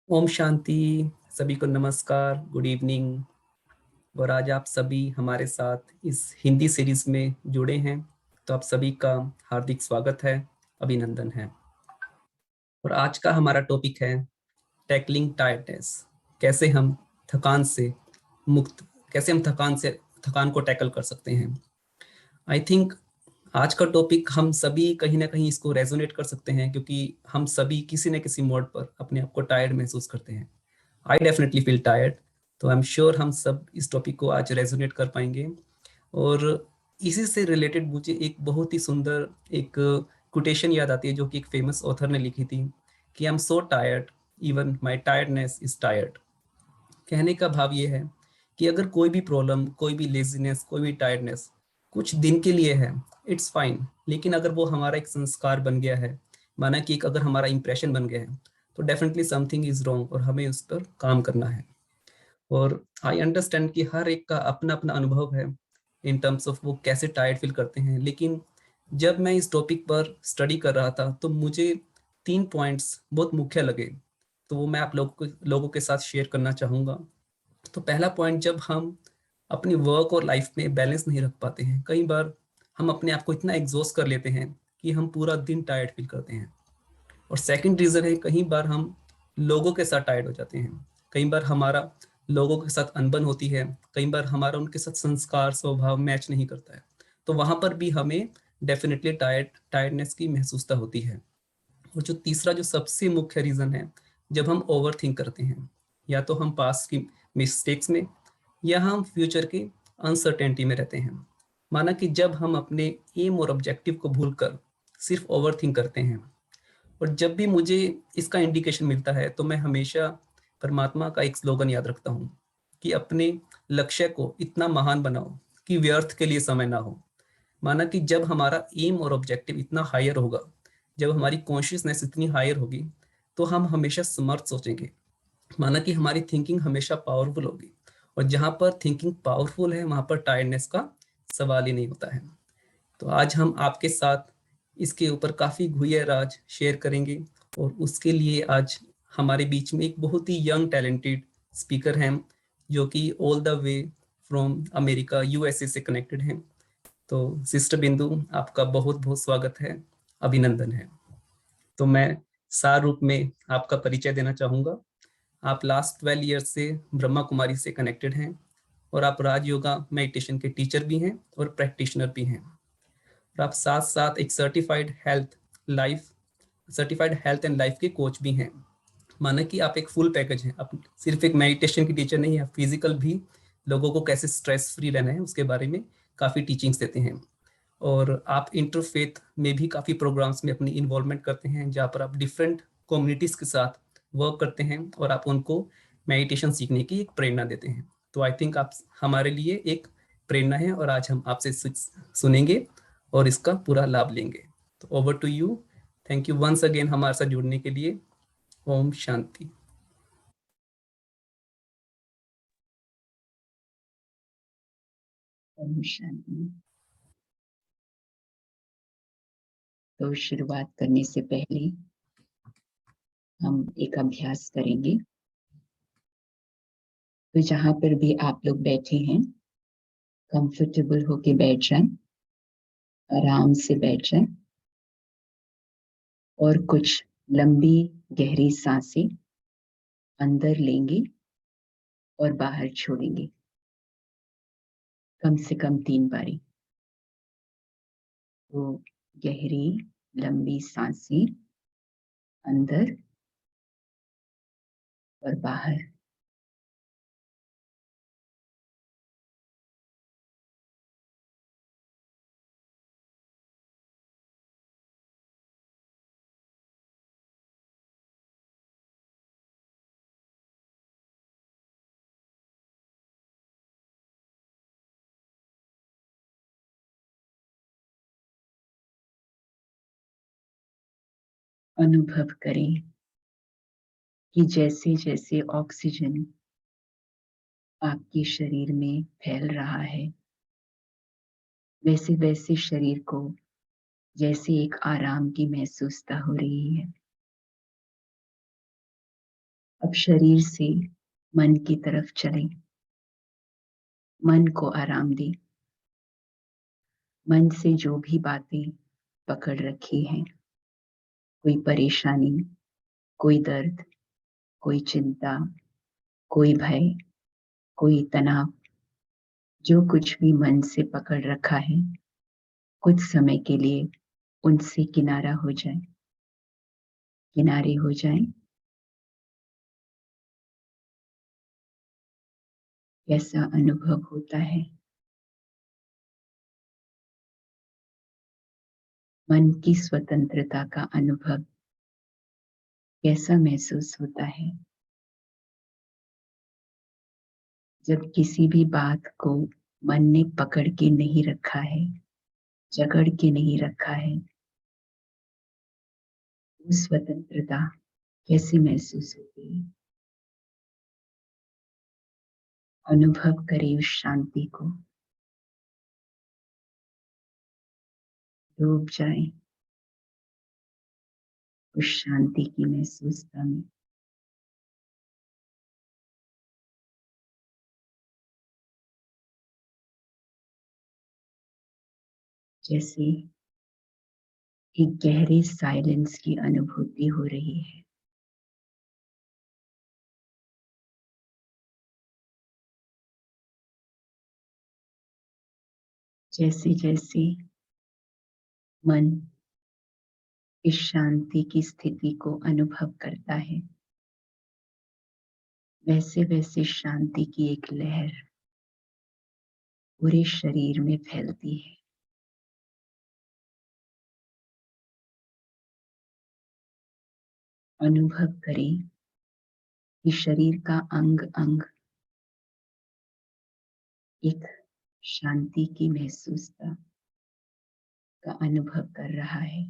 ओम शांति। सभी को नमस्कार, गुड इवनिंग। और आज आप सभी हमारे साथ इस हिंदी सीरीज में जुड़े हैं, तो आप सभी का हार्दिक स्वागत है, अभिनंदन है। और आज का हमारा टॉपिक है टैकलिंग टायर्डनेस। कैसे हम थकान से मुक्त कैसे हम थकान को टैकल कर सकते हैं। आई थिंक आज का टॉपिक हम सभी कहीं ना कहीं इसको रेजोनेट कर सकते हैं, क्योंकि हम सभी किसी न किसी मोड पर अपने आप को टायर्ड महसूस करते हैं। I definitely feel tired. तो आई एम श्योर हम सब इस टॉपिक को आज रेजोनेट कर पाएंगे। और इसी से रिलेटेड मुझे एक बहुत ही सुंदर एक कोटेशन याद आती है, जो कि एक फेमस ऑथर ने लिखी थी कि I am so tired, even my tiredness is tired. कहने का भाव ये है कि अगर कोई भी प्रॉब्लम, कोई भी लेजीनेस, कोई भी टायर्डनेस कुछ दिन के लिए है, इट्स फाइन। लेकिन अगर वो हमारा एक संस्कार बन गया है, माना कि एक अगर हमारा इंप्रेशन बन गया है, तो डेफिनेटली समथिंग इज रॉन्ग और हमें उस पर काम करना है। और आई अंडरस्टैंड कि हर एक का अपना अपना अनुभव है इन टर्म्स ऑफ वो कैसे टायर्ड फील करते हैं। लेकिन जब मैं इस टॉपिक पर स्टडी कर रहा था, तो मुझे 3 पॉइंट्स बहुत मुख्य लगे, तो वो मैं आप लोगों के साथ शेयर करना चाहूँगा। तो पहला पॉइंट, जब हम अपनी वर्क और लाइफ में बैलेंस नहीं रख पाते हैं, कई बार हम अपने आप को इतना एग्जॉस्ट कर लेते हैं कि हम पूरा दिन टायर्ड फील करते हैं। और सेकंड रीज़न है, कई बार हम लोगों के साथ टायर्ड हो जाते हैं। कई बार हमारा लोगों के साथ अनबन होती है, कई बार हमारा उनके साथ संस्कार स्वभाव मैच नहीं करता है, तो वहां पर भी हमें डेफिनेटली टायर्डनेस की महसूसता होती है। और जो तीसरा, जो सबसे मुख्य रीज़न है, जब हम ओवर थिंक करते हैं, या तो हम पास्ट की मिस्टेक्स में, या हम फ्यूचर की अनसर्टेनिटी में रहते हैं। माना कि जब हम अपने एम और ऑब्जेक्टिव को भूलकर सिर्फ ओवर थिंक करते हैं। और जब भी मुझे इसका इंडिकेशन मिलता है, तो मैं हमेशा परमात्मा का एक स्लोगन याद रखता हूँ कि अपने लक्ष्य को इतना महान बनाओ कि व्यर्थ के लिए समय ना हो। माना कि जब हमारा एम और ऑब्जेक्टिव इतना हायर होगा, जब हमारी कॉन्शियसनेस इतनी हायर होगी, तो हम हमेशा समर्थ सोचेंगे। माना कि हमारी थिंकिंग हमेशा पावरफुल होगी। और जहाँ पर थिंकिंग पावरफुल है, वहाँ पर टायर्डनेस का सवाल ही नहीं होता है। तो आज हम आपके साथ इसके ऊपर काफ़ी गुह्य राज शेयर करेंगे। और उसके लिए आज हमारे बीच में एक बहुत ही यंग टैलेंटेड स्पीकर हैं, जो कि all the way from America USA से कनेक्टेड हैं। तो सिस्टर बिंदु, आपका बहुत बहुत स्वागत है, अभिनंदन है। तो मैं सार रूप में आपका परिचय देना चाहूँगा। आप लास्ट 12 ईयर से ब्रह्मा कुमारी से कनेक्टेड हैं, और आप राज योगा मेडिटेशन के टीचर भी हैं और प्रैक्टिशनर भी हैं। और आप साथ साथ एक सर्टिफाइड हेल्थ एंड लाइफ के कोच भी हैं। माना कि आप एक फुल पैकेज हैं, आप सिर्फ एक मेडिटेशन की टीचर नहीं है, फिजिकल भी लोगों को कैसे स्ट्रेस फ्री रहना है उसके बारे में काफ़ी टीचिंग्स देते हैं। और आप इंटरफेथ में भी काफ़ी प्रोग्राम्स में अपनी इन्वॉल्वमेंट करते हैं, जहाँ पर आप डिफरेंट कम्युनिटीज़ के साथ वर्क करते हैं और आप उनको मेडिटेशन सीखने की एक प्रेरणा देते हैं। तो आई थिंक आप हमारे लिए एक प्रेरणा है, और आज हम आपसे सुनेंगे और इसका पूरा लाभ लेंगे। तो over to you. Thank you once again हमारे साथ जुड़ने के लिए। ओम शांति। ओम शांति। तो शुरुआत करने से पहले हम एक अभ्यास करेंगे। तो जहां पर भी आप लोग बैठे हैं, कंफर्टेबल होके बैठ जाएं, आराम से बैठ जाएं और कुछ लंबी गहरी सांसें अंदर लेंगे और बाहर छोड़ेंगे, कम से कम 3 बारी। तो गहरी लंबी सांसें अंदर और बाहर। अनुभव करें कि जैसे जैसे ऑक्सीजन आपके शरीर में फैल रहा है, वैसे वैसे शरीर को जैसे एक आराम की महसूसता हो रही है। अब शरीर से मन की तरफ चले, मन को आराम दे। मन से जो भी बातें पकड़ रखी हैं, कोई परेशानी, कोई दर्द, कोई चिंता, कोई भय, कोई तनाव, जो कुछ भी मन से पकड़ रखा है, कुछ समय के लिए उनसे किनारा हो जाए, किनारे हो जाए। कैसा अनुभव होता है? मन की स्वतंत्रता का अनुभव कैसा महसूस होता है? जब किसी भी बात को मन ने पकड़ के नहीं रखा है, जकड़ के नहीं रखा है, वो स्वतंत्रता कैसी महसूस होती है? अनुभव करें उस शांति को, डूब जाए उस शांति की महसूसता में। जैसे एक गहरे साइलेंस की अनुभूति हो रही है। जैसे जैसे मन इस शांति की स्थिति को अनुभव करता है, वैसे वैसे शांति की एक लहर पूरे शरीर में फैलती है। अनुभव करें कि शरीर का अंग अंग एक शांति की महसूसता का अनुभव कर रहा है।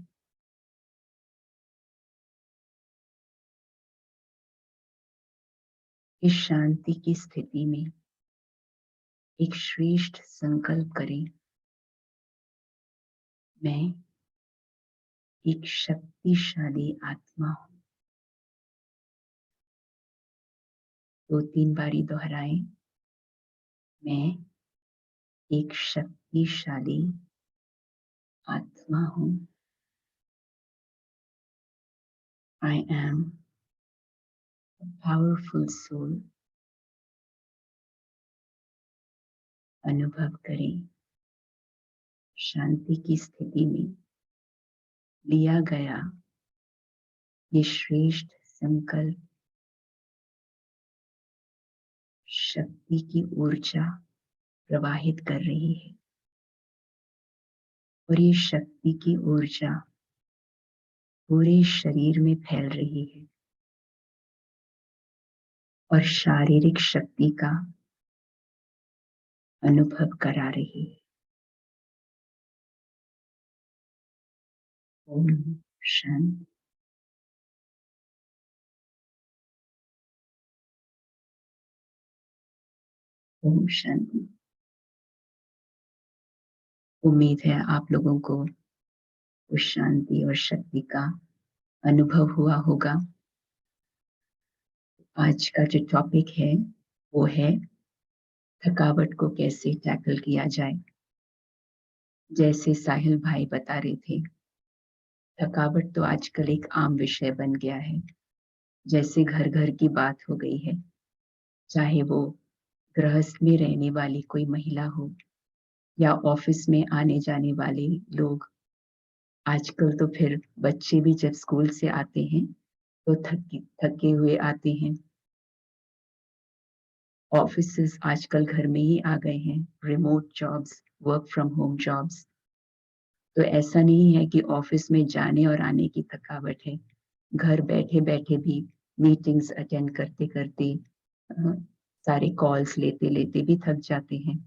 इस शांति की स्थिति में एक श्रेष्ठ संकल्प करें, मैं एक शक्तिशाली आत्मा हूं। 2-3 बारी दोहराएं, मैं एक शक्तिशाली आत्मा हूं। I am a powerful soul। अनुभव करें शांति की स्थिति में लिया गया ये श्रेष्ठ संकल्प शक्ति की ऊर्जा प्रवाहित कर रही है, और ये शक्ति की ऊर्जा पूरे शरीर में फैल रही है और शारीरिक शक्ति का अनुभव करा रही है। ओम शांति। ओम शांति। उम्मीद है आप लोगों को उस शांति और शक्ति का अनुभव हुआ होगा। आज का जो टॉपिक है वो है थकावट को कैसे टैकल किया जाए। जैसे साहिल भाई बता रहे थे, थकावट तो आजकल एक आम विषय बन गया है। जैसे घर घर की बात हो गई है, चाहे वो गृहस्थ में रहने वाली कोई महिला हो या ऑफिस में आने जाने वाले लोग। आजकल तो फिर बच्चे भी जब स्कूल से आते हैं तो थके हुए आते हैं। ऑफिसेस आजकल घर में ही आ गए हैं, remote jobs, work from home jobs. तो ऐसा नहीं है कि ऑफिस में जाने और आने की थकावट है, घर बैठे बैठे भी मीटिंग्स अटेंड करते करते सारे कॉल्स लेते लेते भी थक जाते हैं।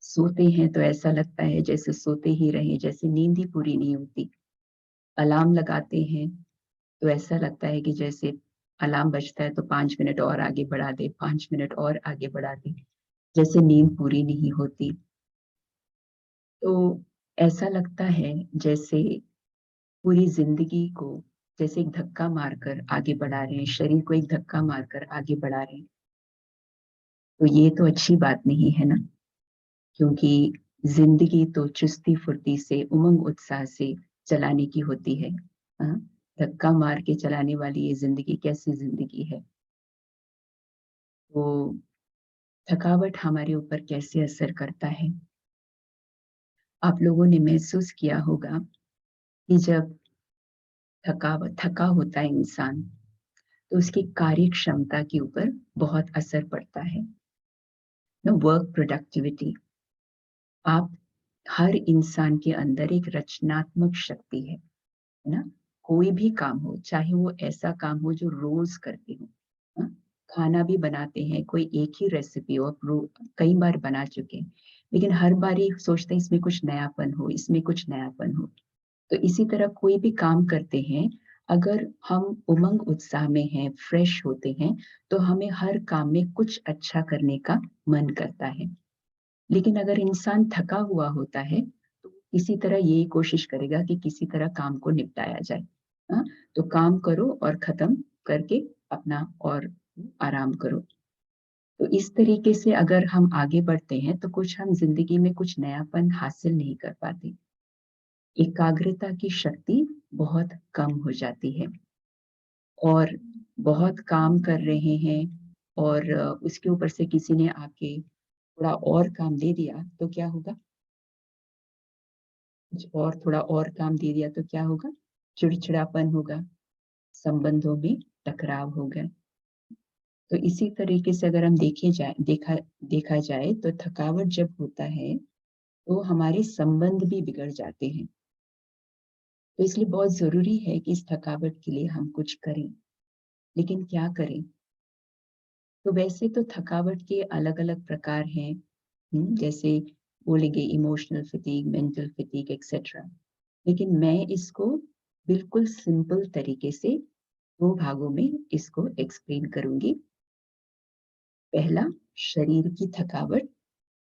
सोते हैं तो ऐसा लगता है जैसे सोते ही रहे, जैसे नींद ही पूरी नहीं होती। अलार्म लगाते हैं तो ऐसा लगता है कि जैसे अलार्म बजता है तो 5 मिनट और आगे बढ़ा दे, 5 मिनट और आगे बढ़ा दे, जैसे नींद पूरी नहीं होती। तो ऐसा लगता है जैसे पूरी जिंदगी को जैसे एक धक्का मारकर आगे बढ़ा रहे हैं, शरीर को एक धक्का मारकर आगे बढ़ा रहे हैं, तो ये तो अच्छी बात नहीं है ना, क्योंकि जिंदगी तो चुस्ती फुर्ती से, उमंग उत्साह से चलाने की होती है। हाँ, धक्का मार के चलाने वाली ये जिंदगी कैसी जिंदगी है। तो थकावट हमारे ऊपर कैसे असर करता है। आप लोगों ने महसूस किया होगा कि जब थका होता है इंसान, तो उसकी कार्य क्षमता के ऊपर बहुत असर पड़ता है। वर्क प्रोडक्टिविटी, आप हर इंसान के अंदर एक रचनात्मक शक्ति है ना। कोई भी काम हो, चाहे वो ऐसा काम हो जो रोज करते हो, हाँ? खाना भी बनाते हैं, कोई एक ही रेसिपी हो, कई बार बना चुके हैं, लेकिन हर बार ही सोचते हैं इसमें कुछ नयापन हो, इसमें कुछ नयापन हो। तो इसी तरह कोई भी काम करते हैं, अगर हम उमंग उत्साह में हैं, फ्रेश होते हैं, तो हमें हर काम में कुछ अच्छा करने का मन करता है। लेकिन अगर इंसान थका हुआ होता है, तो किसी तरह यही कोशिश करेगा कि किसी तरह काम को निपटाया जाए। हाँ? तो काम करो और खत्म करके अपना और आराम करो। तो इस तरीके से अगर हम आगे बढ़ते हैं, तो कुछ हम जिंदगी में कुछ नयापन हासिल नहीं कर पाते। एकाग्रता की शक्ति बहुत कम हो जाती है। और बहुत काम कर रहे हैं और उसके ऊपर से किसी ने आके थोड़ा और काम दे दिया, तो क्या होगा? कुछ और थोड़ा और काम दे दिया तो क्या होगा? चिड़चिड़ापन होगा, संबंधों में टकराव होगा। तो इसी तरीके से अगर हम देखा जाए, तो थकावट जब होता है, तो हमारे संबंध भी बिगड़ जाते हैं। तो इसलिए बहुत ज़रूरी है कि इस थकावट के लिए हम कुछ करें। लेकिन क्या करें? तो वैसे तो थकावट के अलग-अलग प्रकार हैं, जैसे बोलेंगे emotional fatigue, mental fatigue etcetera. लेकिन मैं इसको बिल्कुल सिंपल तरीके से 2 भागों में इसको एक्सप्लेन करूँगी। पहला शरीर की थकावट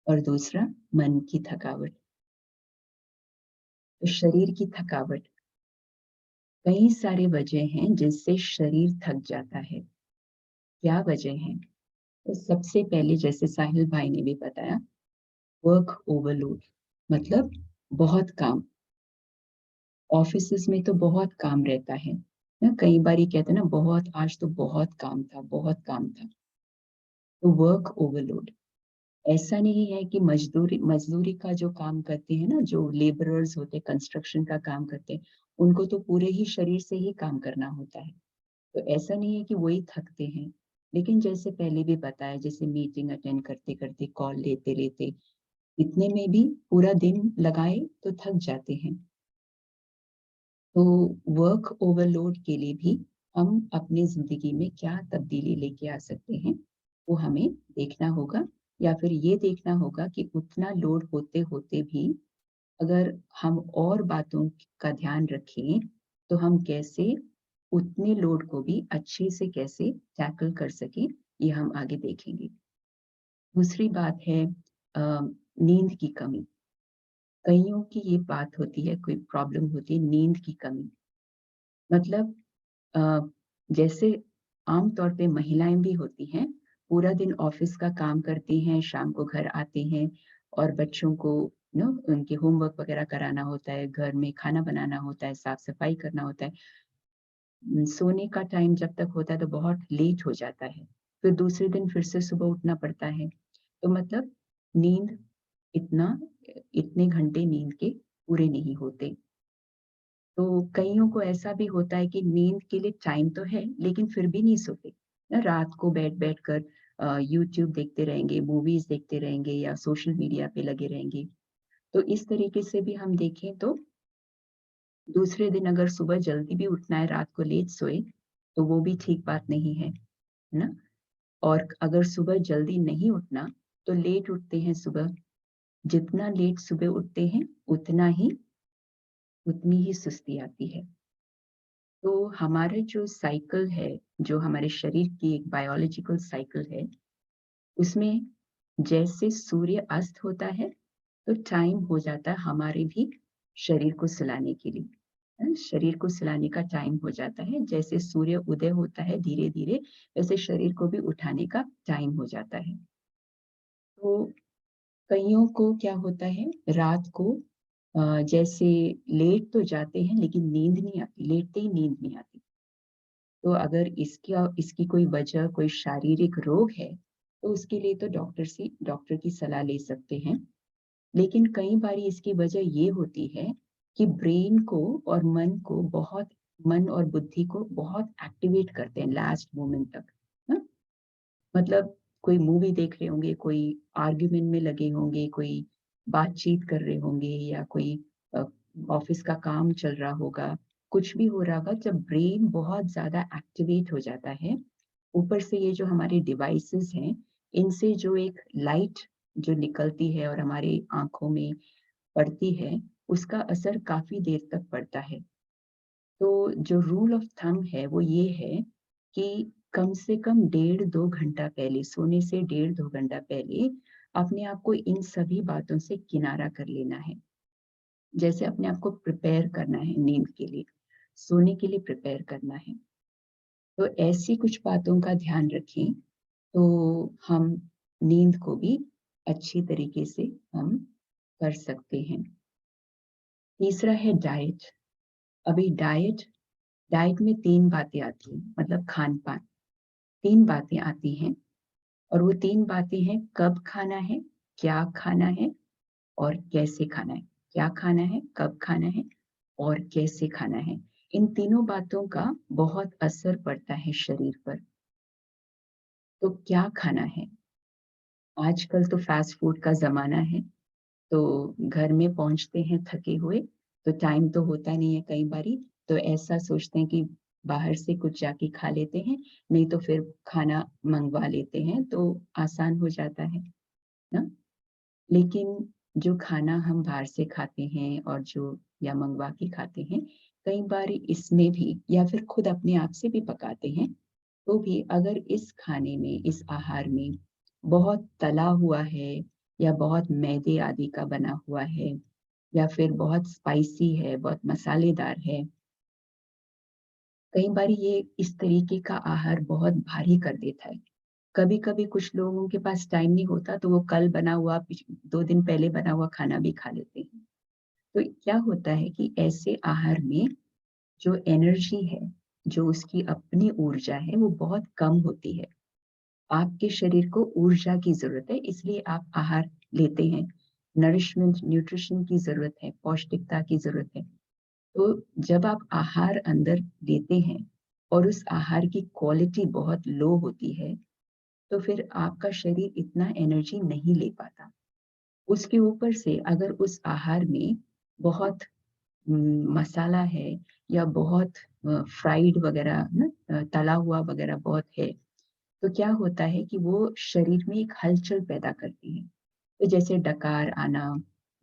और दूसरा मन की थकावट। तो शरीर की थकावट, कई सारे वजह हैं जिससे शरीर थक जाता है। क्या वजह हैं? तो सबसे पहले जैसे साहिल भाई ने भी बताया, वर्क ओवरलोड, मतलब बहुत काम। ऑफिसेज़ में तो बहुत काम रहता है ना, कई बार ये कहते हैं ना, बहुत आज तो बहुत काम था, बहुत काम था। तो वर्क ओवरलोड, ऐसा नहीं है कि मज़दूरी मज़दूरी का जो काम करते हैं ना, जो लेबरर्स होते हैं, कंस्ट्रक्शन का काम करते हैं, उनको तो पूरे ही शरीर से ही काम करना होता है। तो ऐसा नहीं है कि वही थकते हैं। लेकिन जैसे पहले भी बताया, जैसे मीटिंग अटेंड करते-करते, कॉल लेते-लेते, इतने में भी पूरा दिन लगाए तो थक जाते हैं। तो वर्क ओवरलोड के लिए भी हम अपनी ज़िंदगी में क्या तब्दीली लेके आ सकते हैं, वो हमें देखना होगा, या फिर ये देखना होगा कि उतना लोड होते-होते भी अगर हम और बातों का ध्यान रखें, तो हम कैसे उतने लोड को भी अच्छे से कैसे टैकल कर सकें, ये हम आगे देखेंगे। दूसरी बात है नींद की कमी। कइयों की ये बात होती है, कोई प्रॉब्लम होती है नींद की कमी। मतलब अ, जैसे आम तौर पे महिलाएँ भी होती हैं, पूरा दिन ऑफ़िस का काम करती हैं, शाम को घर आती हैं और बच्चों को उनके होमवर्क वग़ैरह कराना होता है, घर में खाना बनाना होता है, साफ-सफाई करना होता है। सोने का टाइम जब तक होता है तो बहुत लेट हो जाता है। फिर दूसरे दिन फिर से सुबह उठना पड़ता है। तो मतलब नींद इतना इतने घंटे नींद के पूरे नहीं होते। तो कइयों को ऐसा भी होता है कि नींद के लिए टाइम तो है, लेकिन फिर भी नहीं सोते। ना रात को बैठ-बैठ कर यूट्यूब देखते रहेंगे, मूवीज़ देखते रहेंगे या सोशल मीडिया पे लगे रहेंगे। तो इस तरीके से भी हम देखें तो दूसरे दिन अगर सुबह जल्दी भी उठना है, रात को लेट सोए, तो वो भी ठीक बात नहीं है, है ना? और अगर सुबह जल्दी नहीं उठना, तो लेट उठते हैं सुबह। जितना लेट सुबह उठते हैं, उतनी ही सुस्ती आती है। तो हमारा जो साइकिल है, जो हमारे शरीर की एक बायोलॉजिकल साइकिल है, उसमें जैसे सूर्य अस्त होता है, तो टाइम हो जाता है हमारे भी शरीर को सुलाने के लिए, शरीर को सुलाने का टाइम हो जाता है। जैसे सूर्य उदय होता है धीरे-धीरे, वैसे शरीर को भी उठाने का टाइम हो जाता है। तो कइयों को क्या होता है, रात को जैसे लेट तो जाते हैं लेकिन नींद नहीं आती, लेटते ही नींद नहीं आती। तो अगर इसकी कोई वजह, कोई शारीरिक रोग है, तो उसके लिए तो डॉक्टर की सलाह ले सकते हैं। लेकिन कई बारी इसकी वजह ये होती है कि ब्रेन को और मन और बुद्धि को बहुत एक्टिवेट करते हैं लास्ट मोमेंट तक। हाँ? मतलब कोई मूवी देख रहे होंगे, कोई आर्ग्यूमेंट में लगे होंगे, कोई बातचीत कर रहे होंगे या कोई अ, ऑफिस का काम चल रहा होगा, कुछ भी हो रहा होगा, जब ब्रेन बहुत ज़्यादा एक्टिवेट हो जाता है, ऊपर से ये जो हमारे डिवाइसेज़ हैं, इनसे जो एक लाइट जो निकलती है और हमारी आँखों में पड़ती है, उसका असर काफ़ी देर तक पड़ता है। तो जो रूल ऑफ थंब है वो ये है कि कम से कम 1.5-2 घंटा पहले, सोने से 1.5-2 घंटा पहले अपने आप को इन सभी बातों से किनारा कर लेना है। जैसे अपने आप को प्रिपेयर करना है नींद के लिए, सोने के लिए प्रिपेयर करना है। तो ऐसी कुछ बातों का ध्यान रखें, तो हम नींद को भी अच्छी तरीके से हम कर सकते हैं। तीसरा है डाइट। अभी डाइट डाइट में 3 बातें आती हैं, मतलब खान-पान। 3 बातें आती हैं और वो 3 बातें हैं, कब खाना है, क्या खाना है और कैसे खाना है। क्या खाना है, कब खाना है और कैसे खाना है। इन तीनों बातों का बहुत असर पड़ता है शरीर पर। तो क्या खाना है? आजकल तो फ़ास्ट फ़ूड का ज़माना है, तो घर में पहुँचते हैं थके हुए, तो टाइम तो होता नहीं है कई बारी, तो ऐसा सोचते हैं कि बाहर से कुछ जाके खा लेते हैं, नहीं तो फिर खाना मँगवा लेते हैं, तो आसान हो जाता है ना? लेकिन जो खाना हम बाहर से खाते हैं और जो या मँगवा के खाते हैं, कई बार इसमें भी या फिर खुद अपने आप से भी पकाते हैं, तो भी अगर इस खाने में, इस आहार में बहुत तला हुआ है या बहुत मैदे आदि का बना हुआ है या फिर बहुत स्पाइसी है, बहुत मसालेदार है, कई बार ये इस तरीके का आहार बहुत भारी कर देता है। कभी-कभी कुछ लोगों के पास टाइम नहीं होता तो वो कल बना हुआ 2 दिन पहले बना हुआ खाना भी खा लेते हैं। तो क्या होता है कि ऐसे आहार में जो एनर्जी है, जो उसकी अपनी ऊर्जा है, वो बहुत कम होती है। आपके शरीर को ऊर्जा की ज़रूरत है, इसलिए आप आहार लेते हैं। नरिशमेंट, न्यूट्रिशन की ज़रूरत है, पौष्टिकता की ज़रूरत है। तो जब आप आहार अंदर लेते हैं और उस आहार की क्वालिटी बहुत लो होती है, तो फिर आपका शरीर इतना एनर्जी नहीं ले पाता। उसके ऊपर से अगर उस आहार में बहुत मसाला है या बहुत फ्राइड वगैरह ना तला हुआ वगैरह बहुत है, तो क्या होता है कि वो शरीर में एक हलचल पैदा करती है। तो जैसे डकार आना,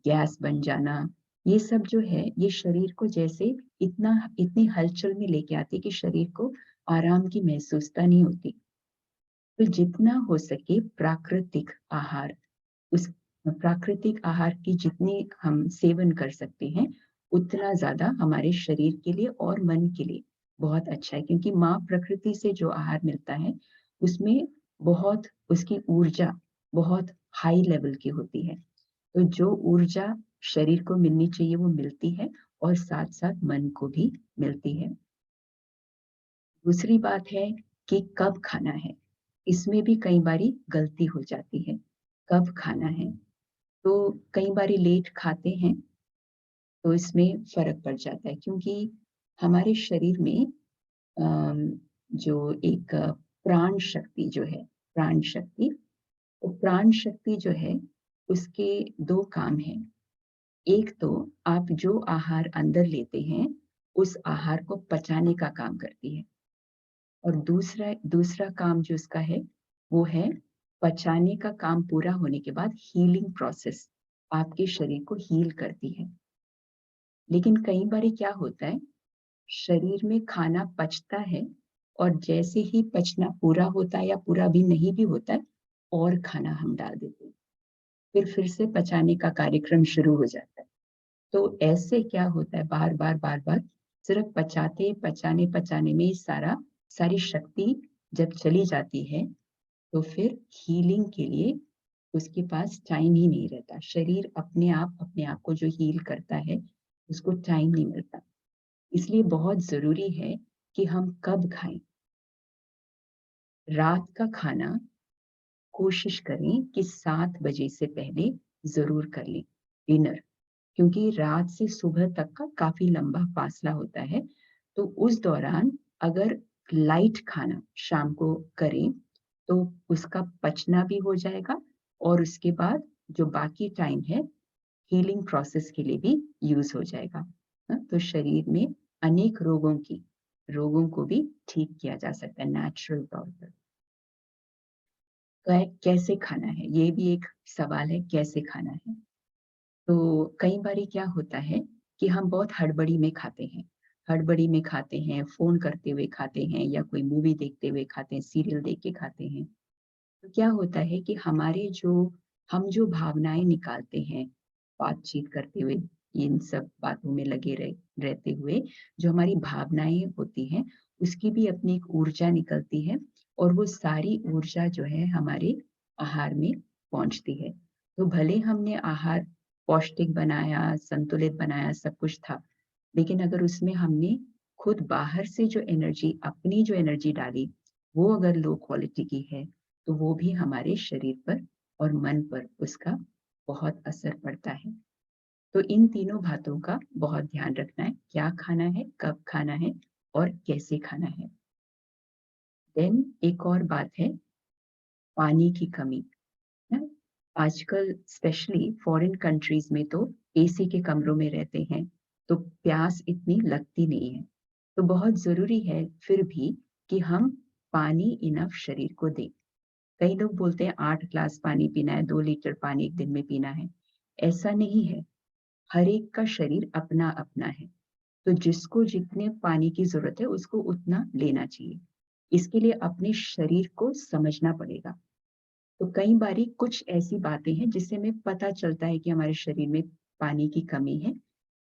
गैस बन जाना, ये सब जो है, ये शरीर को जैसे इतनी हलचल में लेके आती है कि शरीर को आराम की महसूसता नहीं होती। तो जितना हो सके उस प्राकृतिक आहार की जितनी हम सेवन कर सकते हैं, उतना ज़्यादा हमारे शरीर के लिए और मन के लिए बहुत अच्छा है। क्योंकि माँ प्रकृति से जो आहार मिलता है, उसमें बहुत उसकी ऊर्जा बहुत हाई लेवल की होती है। तो जो ऊर्जा शरीर को मिलनी चाहिए वो मिलती है और साथ-साथ मन को भी मिलती है। दूसरी बात है कि कब खाना है, इसमें भी कई बारी गलती हो जाती है। कब खाना है? तो कई बारी लेट खाते हैं, तो इसमें फ़र्क पड़ जाता है क्योंकि हमारे शरीर में अम, जो एक प्राण शक्ति, तो प्राण शक्ति जो है, उसके 2 काम हैं। एक तो आप जो आहार अंदर लेते हैं, उस आहार को पचाने का काम करती है और दूसरा दूसरा काम जो उसका है, वो है पचाने का काम पूरा होने के बाद हीलिंग प्रोसेस, आपके शरीर को हील करती है। लेकिन कई बारी क्या होता है, शरीर में खाना पचता है और जैसे ही पचना पूरा होता है या पूरा भी नहीं भी होता है, और खाना हम डाल देते हैं। फिर से पचाने का कार्यक्रम शुरू हो जाता है। तो ऐसे क्या होता है बार-बार, बार-बार सिर्फ पचाने में सारी शक्ति जब चली जाती है, तो फिर हीलिंग के लिए उसके पास टाइम ही नहीं रहता। शरीर अपने आप को जो हील करता है, उसको टाइम नहीं मिलता। इसलिए बहुत ज़रूरी है कि हम कब खाएँ। रात का खाना कोशिश करें कि 7 बजे से पहले ज़रूर कर लें, डिनर। क्योंकि रात से सुबह तक का काफ़ी लंबा फासला होता है, तो उस दौरान अगर लाइट खाना शाम को करें, तो उसका पचना भी हो जाएगा और उसके बाद जो बाकी टाइम है, हीलिंग प्रोसेस के लिए भी यूज़ हो जाएगा। तो शरीर में अनेक रोगों को भी ठीक किया जा सकता है नेचुरल तौर पर। कैसे खाना है? ये भी एक सवाल है, कैसे खाना है? तो कई बारी क्या होता है कि हम बहुत हड़बड़ी में खाते हैं। हड़बड़ी में खाते हैं, फ़ोन करते हुए खाते हैं या कोई मूवी देखते हुए खाते हैं, सीरियल देख के खाते हैं। तो क्या होता है कि हम जो भावनाएँ निकालते हैं, बातचीत करते हुए, इन सब बातों में लगे रहते हुए, जो हमारी भावनाएँ होती हैं, उसकी भी अपनी एक ऊर्जा निकलती है और वो सारी ऊर्जा जो है हमारे आहार में पहुँचती है। तो भले हमने आहार पौष्टिक बनाया, संतुलित बनाया, सब कुछ था, लेकिन अगर उसमें हमने खुद बाहर से अपनी जो एनर्जी डाली, वो अगर लो क्वालिटी की है, तो वो भी हमारे शरीर पर और मन पर उसका बहुत असर पड़ता है। तो इन तीनों बातों का बहुत ध्यान रखना है, क्या खाना है, कब खाना है और कैसे खाना है। देन एक और बात है पानी की कमी, है। आजकल स्पेशली फॉरेन कंट्रीज़ में तो एसी के कमरों में रहते हैं, तो प्यास इतनी लगती नहीं है। तो बहुत ज़रूरी है फिर भी कि हम पानी इनफ शरीर को दें। कई लोग बोलते हैं 8 ग्लास पानी पीना है, 2 लीटर पानी 1 दिन में पीना है। ऐसा नहीं है, हर एक का शरीर अपना-अपना है। तो जिसको जितने पानी की ज़रूरत है, उसको उतना लेना चाहिए। इसके लिए अपने शरीर को समझना पड़ेगा। तो कई बारी कुछ ऐसी बातें हैं जिससे हमें पता चलता है कि हमारे शरीर में पानी की कमी है।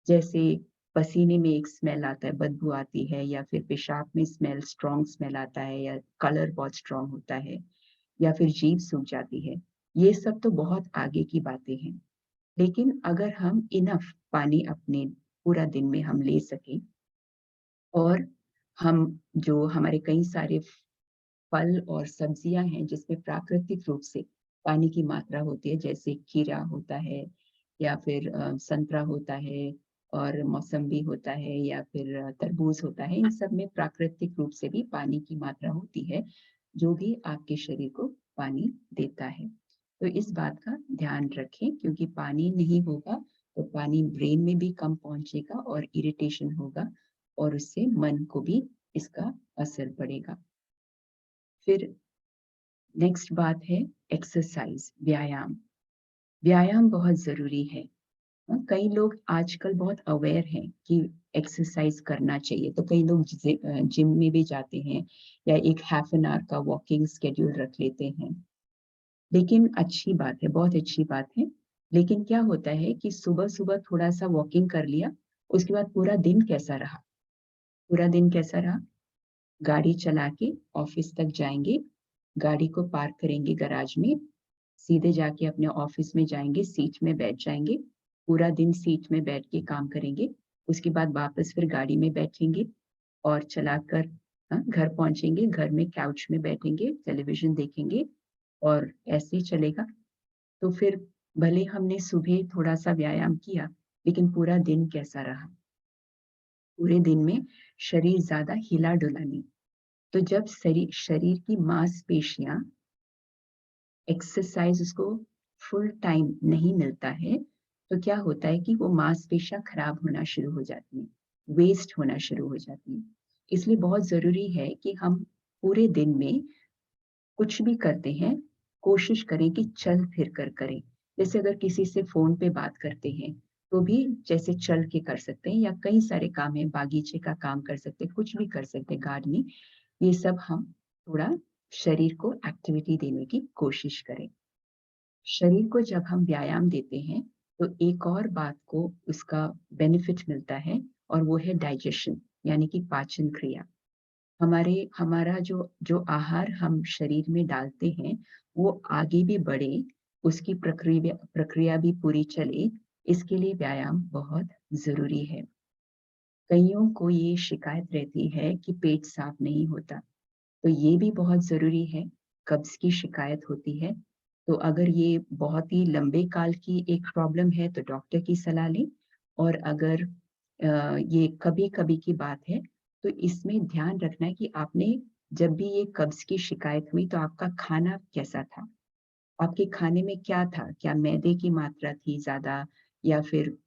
जैसे पसीने में एक स्मेल आता है, बदबू आती है या फिर पेशाब में स्ट्रॉन्ग स्मेल आता है या कलर बहुत स्ट्रॉन्ग होता है या फिर जीभ सूख जाती है। ये सब तो बहुत आगे की बातें हैं। लेकिन अगर हम इनफ पानी अपने पूरा दिन में हम ले सकें और हम जो हमारे कई सारे फल और सब्जियाँ हैं जिसमें प्राकृतिक रूप से पानी की मात्रा होती है, जैसे खीरा होता है या फिर संतरा होता है और मौसम्बी होता है या फिर तरबूज होता है। इन सब में प्राकृतिक रूप से भी पानी की मात्रा होती है, जो भी आपके शरीर को पानी देता है। तो इस बात का ध्यान रखें क्योंकि पानी नहीं होगा, तो पानी ब्रेन में भी कम पहुँचेगा और इरिटेशन होगा और उससे मन को भी इसका असर पड़ेगा। फिर नेक्स्ट बात है एक्सरसाइज, व्यायाम। व्यायाम बहुत ज़रूरी है। कई लोग आजकल बहुत अवेयर हैं कि एक्सरसाइज करना चाहिए, तो कई लोग जिम में भी जाते हैं या एक हाफ एन आवर का वॉकिंग शेड्यूल रख लेते हैं। लेकिन अच्छी बात है, बहुत अच्छी बात है। लेकिन क्या होता है कि सुबह-सुबह थोड़ा-सा वॉकिंग कर लिया, उसके बाद पूरा दिन कैसा रहा? पूरा दिन कैसा रहा? गाड़ी चला के ऑफ़िस तक जाएँगे, गाड़ी को पार्क करेंगे गैराज में, सीधे जाके अपने ऑफ़िस में जाएँगे, सीट में बैठ जाएँगे, पूरा दिन सीट में बैठ के काम करेंगे, उसके बाद वापस फिर गाड़ी में बैठेंगे और चलाकर घर पहुँचेंगे, घर में काउच में बैठेंगे, टेलीविज़न देखेंगे और ऐसे ही चलेगा। तो फिर भले हमने सुबह थोड़ा-सा व्यायाम किया, लेकिन पूरा दिन कैसा रहा? पूरे दिन में शरीर ज़्यादा हिला-डुला नहीं। तो जब शरीर की मांसपेशियाँ एक्सरसाइज़ उसको फुल टाइम नहीं मिलता है, तो क्या होता है कि वो मांसपेशियाँ खराब होना शुरू हो जाती हैं, वेस्ट होना शुरू हो जाती हैं। इसलिए बहुत ज़रूरी है कि हम पूरे दिन में कुछ भी करते हैं, कोशिश करें कि चल-फिर कर करें। जैसे अगर किसी से फ़ोन पे बात करते हैं, तो भी जैसे चल के कर सकते हैं या कई सारे काम हैं, बागीचे का काम कर सकते हैं, कुछ भी कर सकते हैं, गार्डनिंग। ये सब हम थोड़ा शरीर को एक्टिविटी देने की कोशिश करें। शरीर को जब हम व्यायाम देते हैं, तो एक और बात को उसका बेनिफिट मिलता है और वो है डाइजेशन। यानी कि पाचन क्रिया। हमारा जो जो आहार हम शरीर में डालते हैं, वो आगे भी बढ़े, उसकी प्रक्रिया भी पूरी चले, इसके लिए व्यायाम बहुत ज़रूरी है। कइयों को ये शिकायत रहती है कि पेट साफ नहीं होता, तो ये भी बहुत ज़रूरी है। कब्ज़ की शिकायत होती है, तो अगर ये बहुत ही लंबे काल की एक प्रॉब्लम है, तो डॉक्टर की सलाह लें। और अगर ये कभी-कभी की बात है, तो इसमें ध्यान रखना है कि आपने जब भी ये कब्ज़ की शिकायत हुई, तो आपका खाना कैसा था? आपके खाने में क्या था? क्या मैदे की मात्रा थी ज़्यादा, या फिर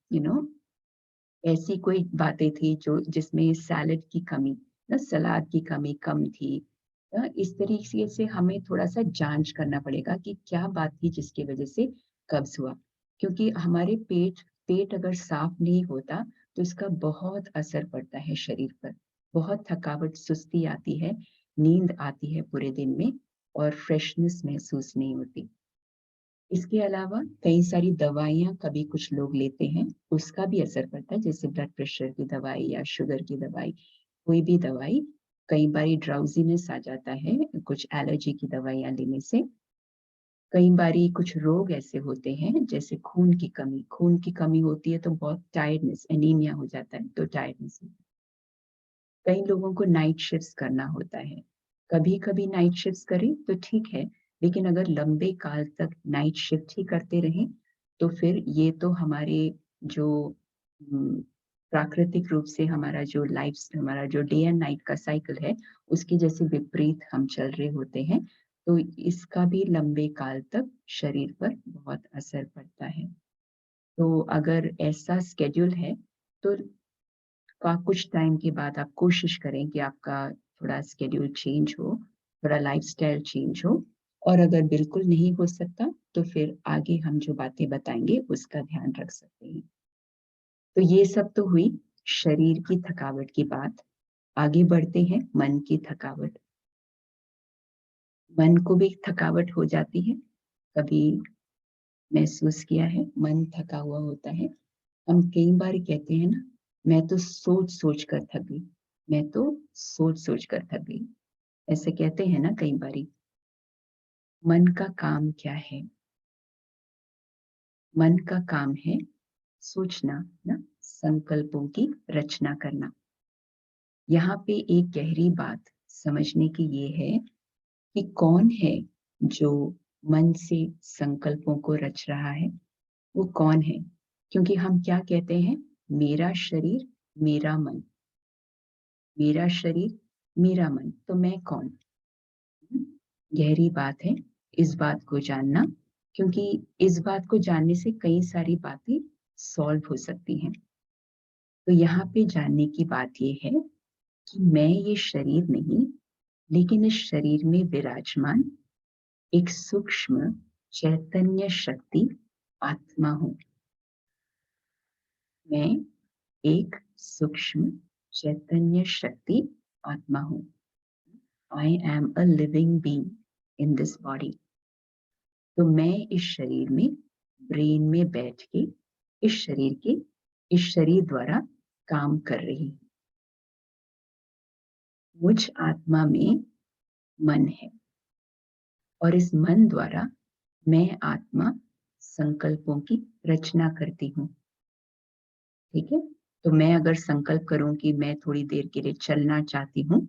ऐसी कोई बातें थी जो जिसमें सैलेड की कमी, सलाद की कमी कम थी। इस तरीके से हमें थोड़ा-सा जाँच करना पड़ेगा कि क्या बात थी जिसकी वज़ह से कब्ज़ हुआ। क्योंकि हमारे पेट पेट अगर साफ़ नहीं होता, तो इसका बहुत असर पड़ता है शरीर पर। बहुत थकावट, सुस्ती आती है, नींद आती है पूरे दिन में, और फ्रेशनेस महसूस नहीं होती। इसके अलावा कई सारी दवाइयाँ कभी कुछ लोग लेते हैं, उसका भी असर पड़ता है, जैसे ब्लड प्रेशर की दवाई या शुगर की दवाई, कोई भी दवाई। कई बारी ड्राउज़ीनेस आ जाता है, कुछ एलर्जी की दवाइयाँ लेने से। कई बारी कुछ रोग ऐसे होते हैं, जैसे खून की कमी होती है तो बहुत टायर्डनेस, एनीमिया हो जाता है, तो टायर्डनेस। कई लोगों को नाइट शिफ्ट्स करना होता है। कभी-कभी नाइट शिफ्ट्स करें तो ठीक है, लेकिन अगर लंबे काल तक नाइट शिफ्ट ही करते रहें, तो फिर ये तो हमारे जो उम, प्राकृतिक रूप से हमारा जो डे एंड नाइट का साइकिल है, उसके जैसे विपरीत हम चल रहे होते हैं, तो इसका भी लंबे काल तक शरीर पर बहुत असर पड़ता है। तो अगर ऐसा शेड्यूल है, तो कुछ टाइम के बाद आप कोशिश करें कि आपका थोड़ा शेड्यूल चेंज हो, थोड़ा लाइफ़स्टाइल चेंज हो। और अगर बिल्कुल नहीं हो सकता, तो फिर आगे हम जो बातें बताएँगे, उसका ध्यान रख सकते हैं। तो ये सब तो हुई शरीर की थकावट की बात। आगे बढ़ते हैं मन की थकावट। मन को भी थकावट हो जाती है, कभी महसूस किया है, मन थका हुआ होता है। हम कई बार कहते हैं ना, मैं तो सोच-सोच कर थक गई, मैं तो सोच-सोच कर थक गई। ऐसे कहते हैं ना कई बारी। मन का काम क्या है? मन का काम है सोचना, ना, संकल्पों की रचना करना। यहाँ पे एक गहरी बात समझने की ये है कि कौन है जो मन से संकल्पों को रच रहा है? वो कौन है? क्योंकि हम क्या कहते हैं? मेरा शरीर, मेरा मन, मेरा शरीर, मेरा मन, तो मैं कौन? हुँ, गहरी बात है इस बात को जानना, क्योंकि इस बात को जानने से कई सारी बातें सॉल्व हो सकती हैं। तो यहाँ पे जानने की बात ये है कि मैं ये शरीर नहीं, लेकिन इस शरीर में विराजमान एक सूक्ष्म चैतन्य शक्ति, आत्मा हूँ। मैं एक सूक्ष्म चैतन्य शक्ति, आत्मा हूँ। I am a living being in this body. तो मैं इस शरीर में, ब्रेन में बैठ के इस शरीर द्वारा काम कर रही हूँ। मुझ आत्मा में मन है, और इस मन द्वारा मैं आत्मा संकल्पों की रचना करती हूँ। ठीक है? तो मैं अगर संकल्प करूँ कि मैं थोड़ी देर के लिए चलना चाहती हूँ,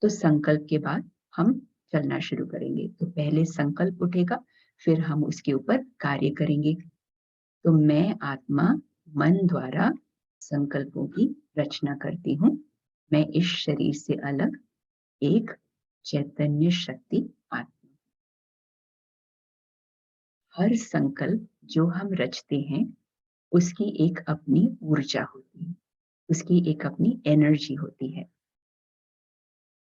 तो संकल्प के बाद हम चलना शुरू करेंगे। तो पहले संकल्प उठेगा, फिर हम उसके ऊपर कार्य करेंगे। तो मैं आत्मा मन द्वारा संकल्पों की रचना करती हूँ। मैं इस शरीर से अलग एक चैतन्य शक्ति आत्मा। हर संकल्प जो हम रचते हैं, उसकी एक अपनी ऊर्जा होती है, उसकी एक अपनी एनर्जी होती है।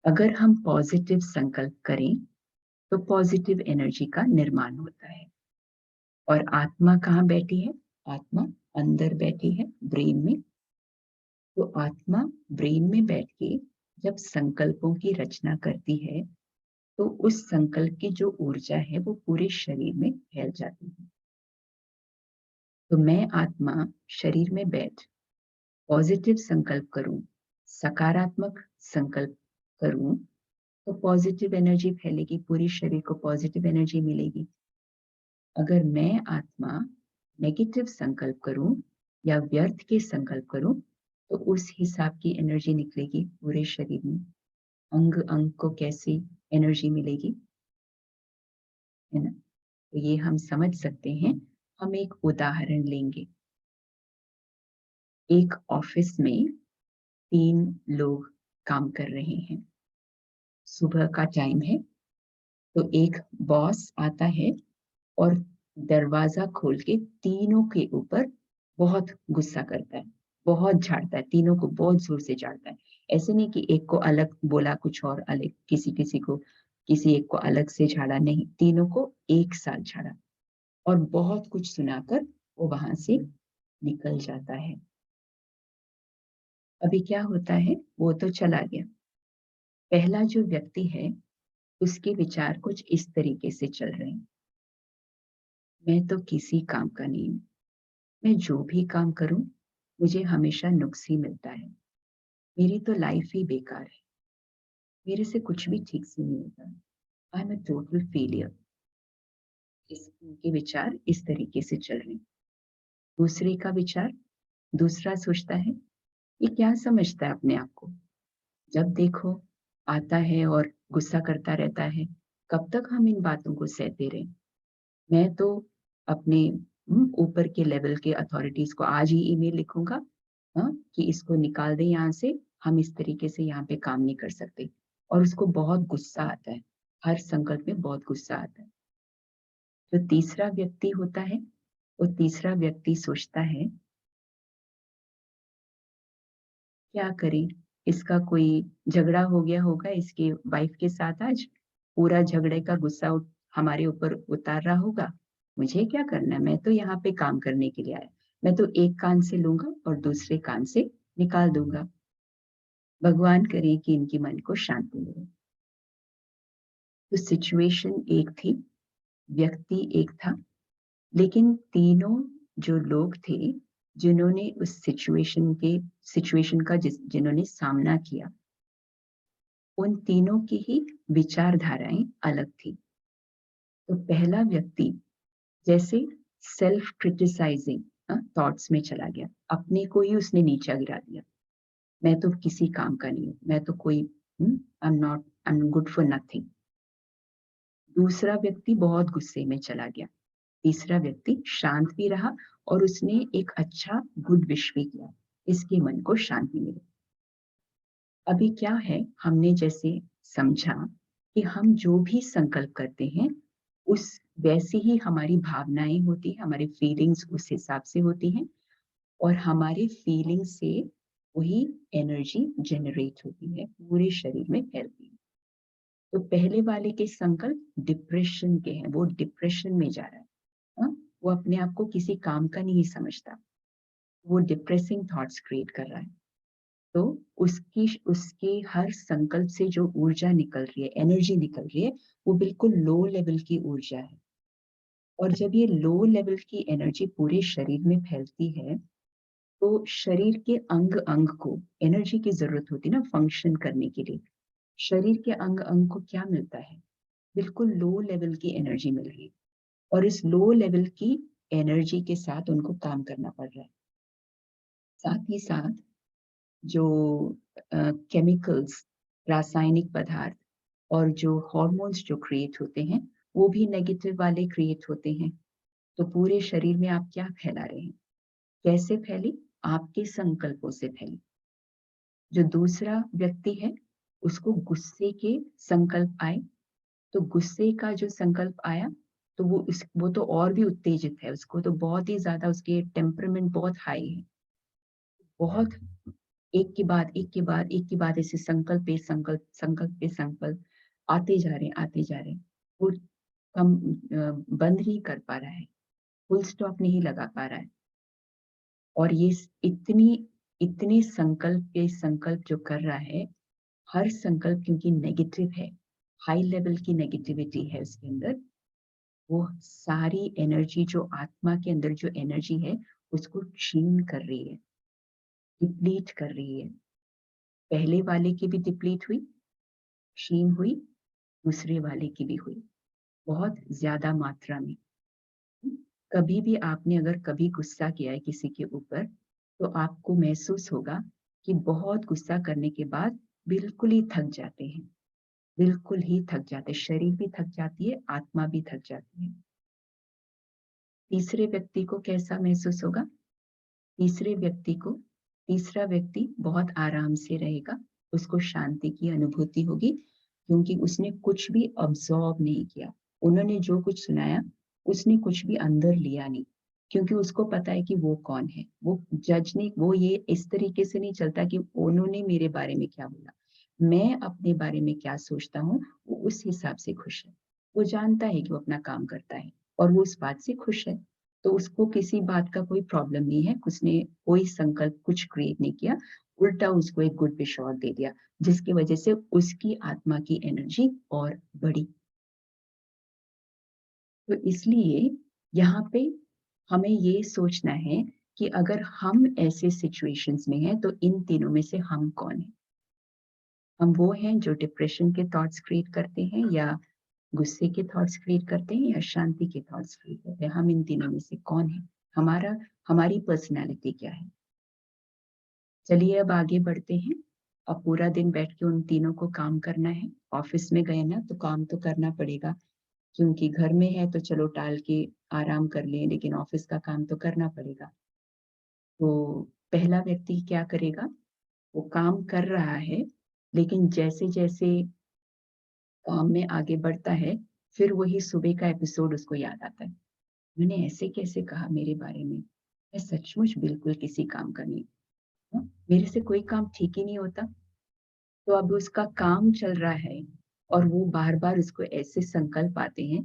अगर हम पॉजिटिव संकल्प करें, तो पॉजिटिव एनर्जी का निर्माण होता है। और आत्मा कहाँ बैठी है? आत्मा अंदर बैठी है, ब्रेन में। तो आत्मा ब्रेन में बैठ के जब संकल्पों की रचना करती है, तो उस संकल्प की जो ऊर्जा है, वो पूरे शरीर में फैल जाती है। तो मैं आत्मा शरीर में बैठ पॉजिटिव संकल्प करूं, सकारात्मक संकल्प करूं तो पॉजिटिव एनर्जी फैलेगी, पूरे शरीर को पॉजिटिव एनर्जी मिलेगी। अगर मैं आत्मा नेगेटिव संकल्प करूं या व्यर्थ के संकल्प करूं तो उस हिसाब की एनर्जी निकलेगी पूरे शरीर में। अंग अंग को कैसी एनर्जी मिलेगी, है ना? तो ये हम समझ सकते हैं। हम एक उदाहरण लेंगे। एक ऑफिस में 3 लोग काम कर रहे हैं। सुबह का टाइम है, तो एक बॉस आता है और दरवाज़ा खोल के तीनों के ऊपर बहुत गुस्सा करता है, बहुत झाड़ता है, तीनों को बहुत ज़ोर से झाड़ता है। ऐसे नहीं कि एक को अलग बोला कुछ और अलग, किसी-किसी को किसी एक को अलग से झाड़ा, नहीं, तीनों को एक साथ झाड़ा और बहुत कुछ सुनाकर वो वहाँ से निकल जाता है। अभी क्या होता है, वो तो चला गया। पहला जो व्यक्ति है, उसके विचार कुछ इस तरीके से चल रहे हैं, मैं तो किसी काम का नहीं हूँ। मैं जो भी काम करूँ, मुझे हमेशा नुक्स ही मिलता है। मेरी तो लाइफ ही बेकार है। मेरे से कुछ भी ठीक से नहीं होता। I am a total failure. इस उनके विचार इस तरीके से चल रहे हैं। दूसरे का विचार, दूसरा सोचता है, ये क्या समझता है अपने आप को? जब देखो आता है और गुस्सा करता रहता है। कब तक हम इन बातों को सहते रहें? मैं तो अपने ऊपर के लेवल के अथॉरिटीज़ को आज ही ईमेल लिखूँगा, हाँ, कि इसको निकाल दें यहाँ से, हम इस तरीके से यहाँ पे काम नहीं कर सकते। और उसको बहुत गुस्सा आता है, हर संकट में बहुत गुस्सा आता है। जो तीसरा व्यक्ति होता है, वो तीसरा व्यक्ति सोचता है, क्या करें? इसका कोई झगड़ा हो गया होगा इसके वाइफ के साथ आज, पूरा झगड़े का गुस्सा हमारे ऊपर उतार रहा होगा। मुझे क्या करना है? मैं तो यहाँ पे काम करने के लिए आया। मैं तो एक कान से लूँगा और दूसरे कान से निकाल दूँगा। भगवान करे कि इनके मन को शांति मिले। तो सिचुएशन एक थी, व्यक्ति एक था, लेकिन तीनों जो लोग थे, जिन्होंने उस सिचुएशन का जिन्होंने सामना किया, उन तीनों की ही विचारधाराएँ अलग थी। तो पहला व्यक्ति जैसे सेल्फ क्रिटिसाइजिंग थॉट्स में चला गया। अपने को ही उसने नीचा गिरा दिया। मैं तो किसी काम का नहीं हूँ। मैं तो कोई I am good for nothing. दूसरा व्यक्ति बहुत गुस्से में चला गया। तीसरा व्यक्ति शांत भी रहा और उसने एक अच्छा गुड विश भी किया। इसके मन को शांति मिली। अभी क्या है, हमने जैसे समझा कि हम जो भी संकल्प करते हैं, उस वैसी ही हमारी भावनाएँ होती हैं, हमारी फीलिंग्स उस हिसाब से होती हैं और हमारे फीलिंग से वही एनर्जी जनरेट होती है, पूरे शरीर में फैलती है। तो पहले वाले के संकल्प डिप्रेशन के हैं, वो डिप्रेशन में जा रहा है। हाँ? वो अपने आप को किसी काम का नहीं समझता। वो डिप्रेसिंग थॉट्स क्रिएट कर रहा है। तो उसके हर संकल्प से जो ऊर्जा निकल रही है, एनर्जी निकल रही है, वो बिल्कुल लो लेवल की ऊर्जा है। और जब ये लो लेवल की एनर्जी पूरे शरीर में फैलती है, तो शरीर के अंग-अंग को एनर्जी की ज़रूरत होती है ना फंक्शन करने के लिए। शरीर के अंग-अंग को क्या मिलता है? बिल्कुल लो लेवल की एनर्जी मिल रही है और इस लो लेवल की एनर्जी के साथ उनको काम करना पड़ रहा है। साथ ही साथ जो केमिकल्स, रासायनिक पदार्थ और जो हॉर्मोन्स जो क्रिएट होते हैं, वो भी नेगेटिव वाले क्रिएट होते हैं। तो पूरे शरीर में आप क्या फैला रहे हैं? कैसे फैली? आपके संकल्पों से फैली। जो दूसरा व्यक्ति है, उसको गुस्से के संकल्प आए, तो गुस्से का जो संकल्प आया, तो वो तो और भी उत्तेजित है, उसको तो बहुत ही ज़्यादा उसके टेम्परामेंट बहुत हाई है। बहुत एक के बाद एक के बाद एक के बाद ऐसे संकल्प पे संकल्प, संकल्प पे संकल्प आते जा रहे हैं, आते जा रहे हैं। वो बंद नहीं कर पा रहा है, फुल स्टॉप नहीं लगा पा रहा है। और ये इतने संकल्प पे संकल्प जो कर रहा है, हर संकल्प क्योंकि नेगेटिव है, हाई लेवल की नेगेटिविटी है उसके अंदर, वो सारी एनर्जी जो आत्मा के अंदर जो एनर्जी है, उसको क्षीण कर रही है, डिप्लीट कर रही है। पहले वाले की भी डिप्लीट हुई, क्षीण हुई, दूसरे वाले की भी हुई, बहुत ज़्यादा मात्रा में। कभी भी आपने अगर कभी गुस्सा किया है किसी के ऊपर, तो आपको महसूस होगा कि बहुत गुस्सा करने के बाद बिल्कुल ही थक जाते हैं, बिल्कुल ही थक जाते हैं, शरीर भी थक जाती है, आत्मा भी थक जाती है। तीसरे व्यक्ति को कैसा महसूस होगा? तीसरे व्यक्ति को तीसरा व्यक्ति बहुत आराम से रहेगा, उसको शांति की अनुभूति होगी क्योंकि उसने कुछ भी अब्ज़ॉर्ब नहीं किया। उन्होंने जो कुछ सुनाया, उसने कुछ भी अंदर लिया नहीं, क्योंकि उसको पता है कि वो कौन है। वो ये इस तरीके से नहीं चलता कि उन्होंने मेरे बारे में क्या बोला, मैं अपने बारे में क्या सोचता हूँ, वो उस हिसाब से खुश है। वो जानता है कि वो अपना काम करता है और वो उस बात से खुश है। तो उसको किसी बात का कोई प्रॉब्लम नहीं है, उसने कोई संकल्प कुछ क्रिएट नहीं किया, उल्टा उसको एक गुड विश और दे दिया, जिसकी वजह से उसकी आत्मा की एनर्जी और बढ़ी। तो इसलिए यहाँ पे हमें ये सोचना है कि अगर हम ऐसे सिचुएशंस में हैं, तो इन तीनों में से हम कौन हैं? हम वो हैं जो डिप्रेशन के थॉट्स क्रिएट करते हैं या गुस्से के थॉट्स क्रिएट करते हैं या शांति के थॉट्स क्रिएट करते हैं? हम इन तीनों में से कौन हैं? हमारी पर्सनैलिटी क्या है? चलिए अब आगे बढ़ते हैं। अब पूरा दिन बैठ के उन तीनों को काम करना है। ऑफ़िस में गए ना तो काम तो करना पड़ेगा, क्योंकि घर में है तो चलो टाल के आराम कर लें, लेकिन ऑफ़िस का काम तो करना पड़ेगा। तो पहला व्यक्ति क्या करेगा? वो काम कर रहा है, लेकिन जैसे-जैसे काम में आगे बढ़ता है, फिर वही सुबह का एपिसोड उसको याद आता है। मैंने ऐसे कैसे कहा मेरे बारे में? मैं सचमुच बिल्कुल किसी काम का नहीं हूँ। मेरे से कोई काम ठीक ही नहीं होता। तो अब उसका काम चल रहा है और वो बार-बार उसको ऐसे संकल्प आते हैं,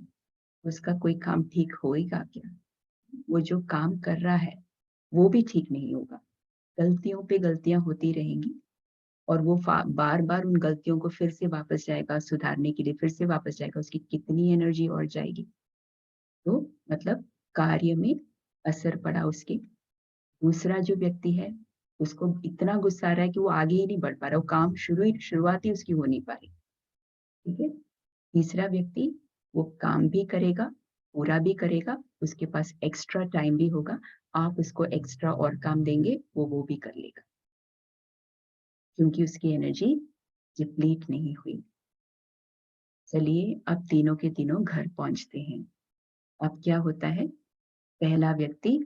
उसका कोई काम ठीक होएगा क्या? वो जो काम कर रहा है, वो भी ठीक नहीं होगा। गलतियों पे गलतियाँ होती रहेंगी और वो बार-बार उन गलतियों को फिर से वापस जाएगा सुधारने के लिए, फिर से वापस जाएगा, उसकी कितनी एनर्जी और जाएगी। तो मतलब कार्य में असर पड़ा उसके। दूसरा जो व्यक्ति है, उसको इतना गुस्सा आ रहा है कि वो आगे ही नहीं बढ़ पा रहा, वो काम शुरुआत ही उसकी हो नहीं पा रही, ठीक है? तीसरा व्यक्ति, वो काम भी करेगा, पूरा भी करेगा, उसके पास एक्स्ट्रा टाइम भी होगा, आप उसको एक्स्ट्रा और काम देंगे, वो भी कर लेगा, क्योंकि उसकी एनर्जी डिप्लीट नहीं हुई। चलिए, अब तीनों के तीनों घर पहुँचते हैं। अब क्या होता है? पहला व्यक्ति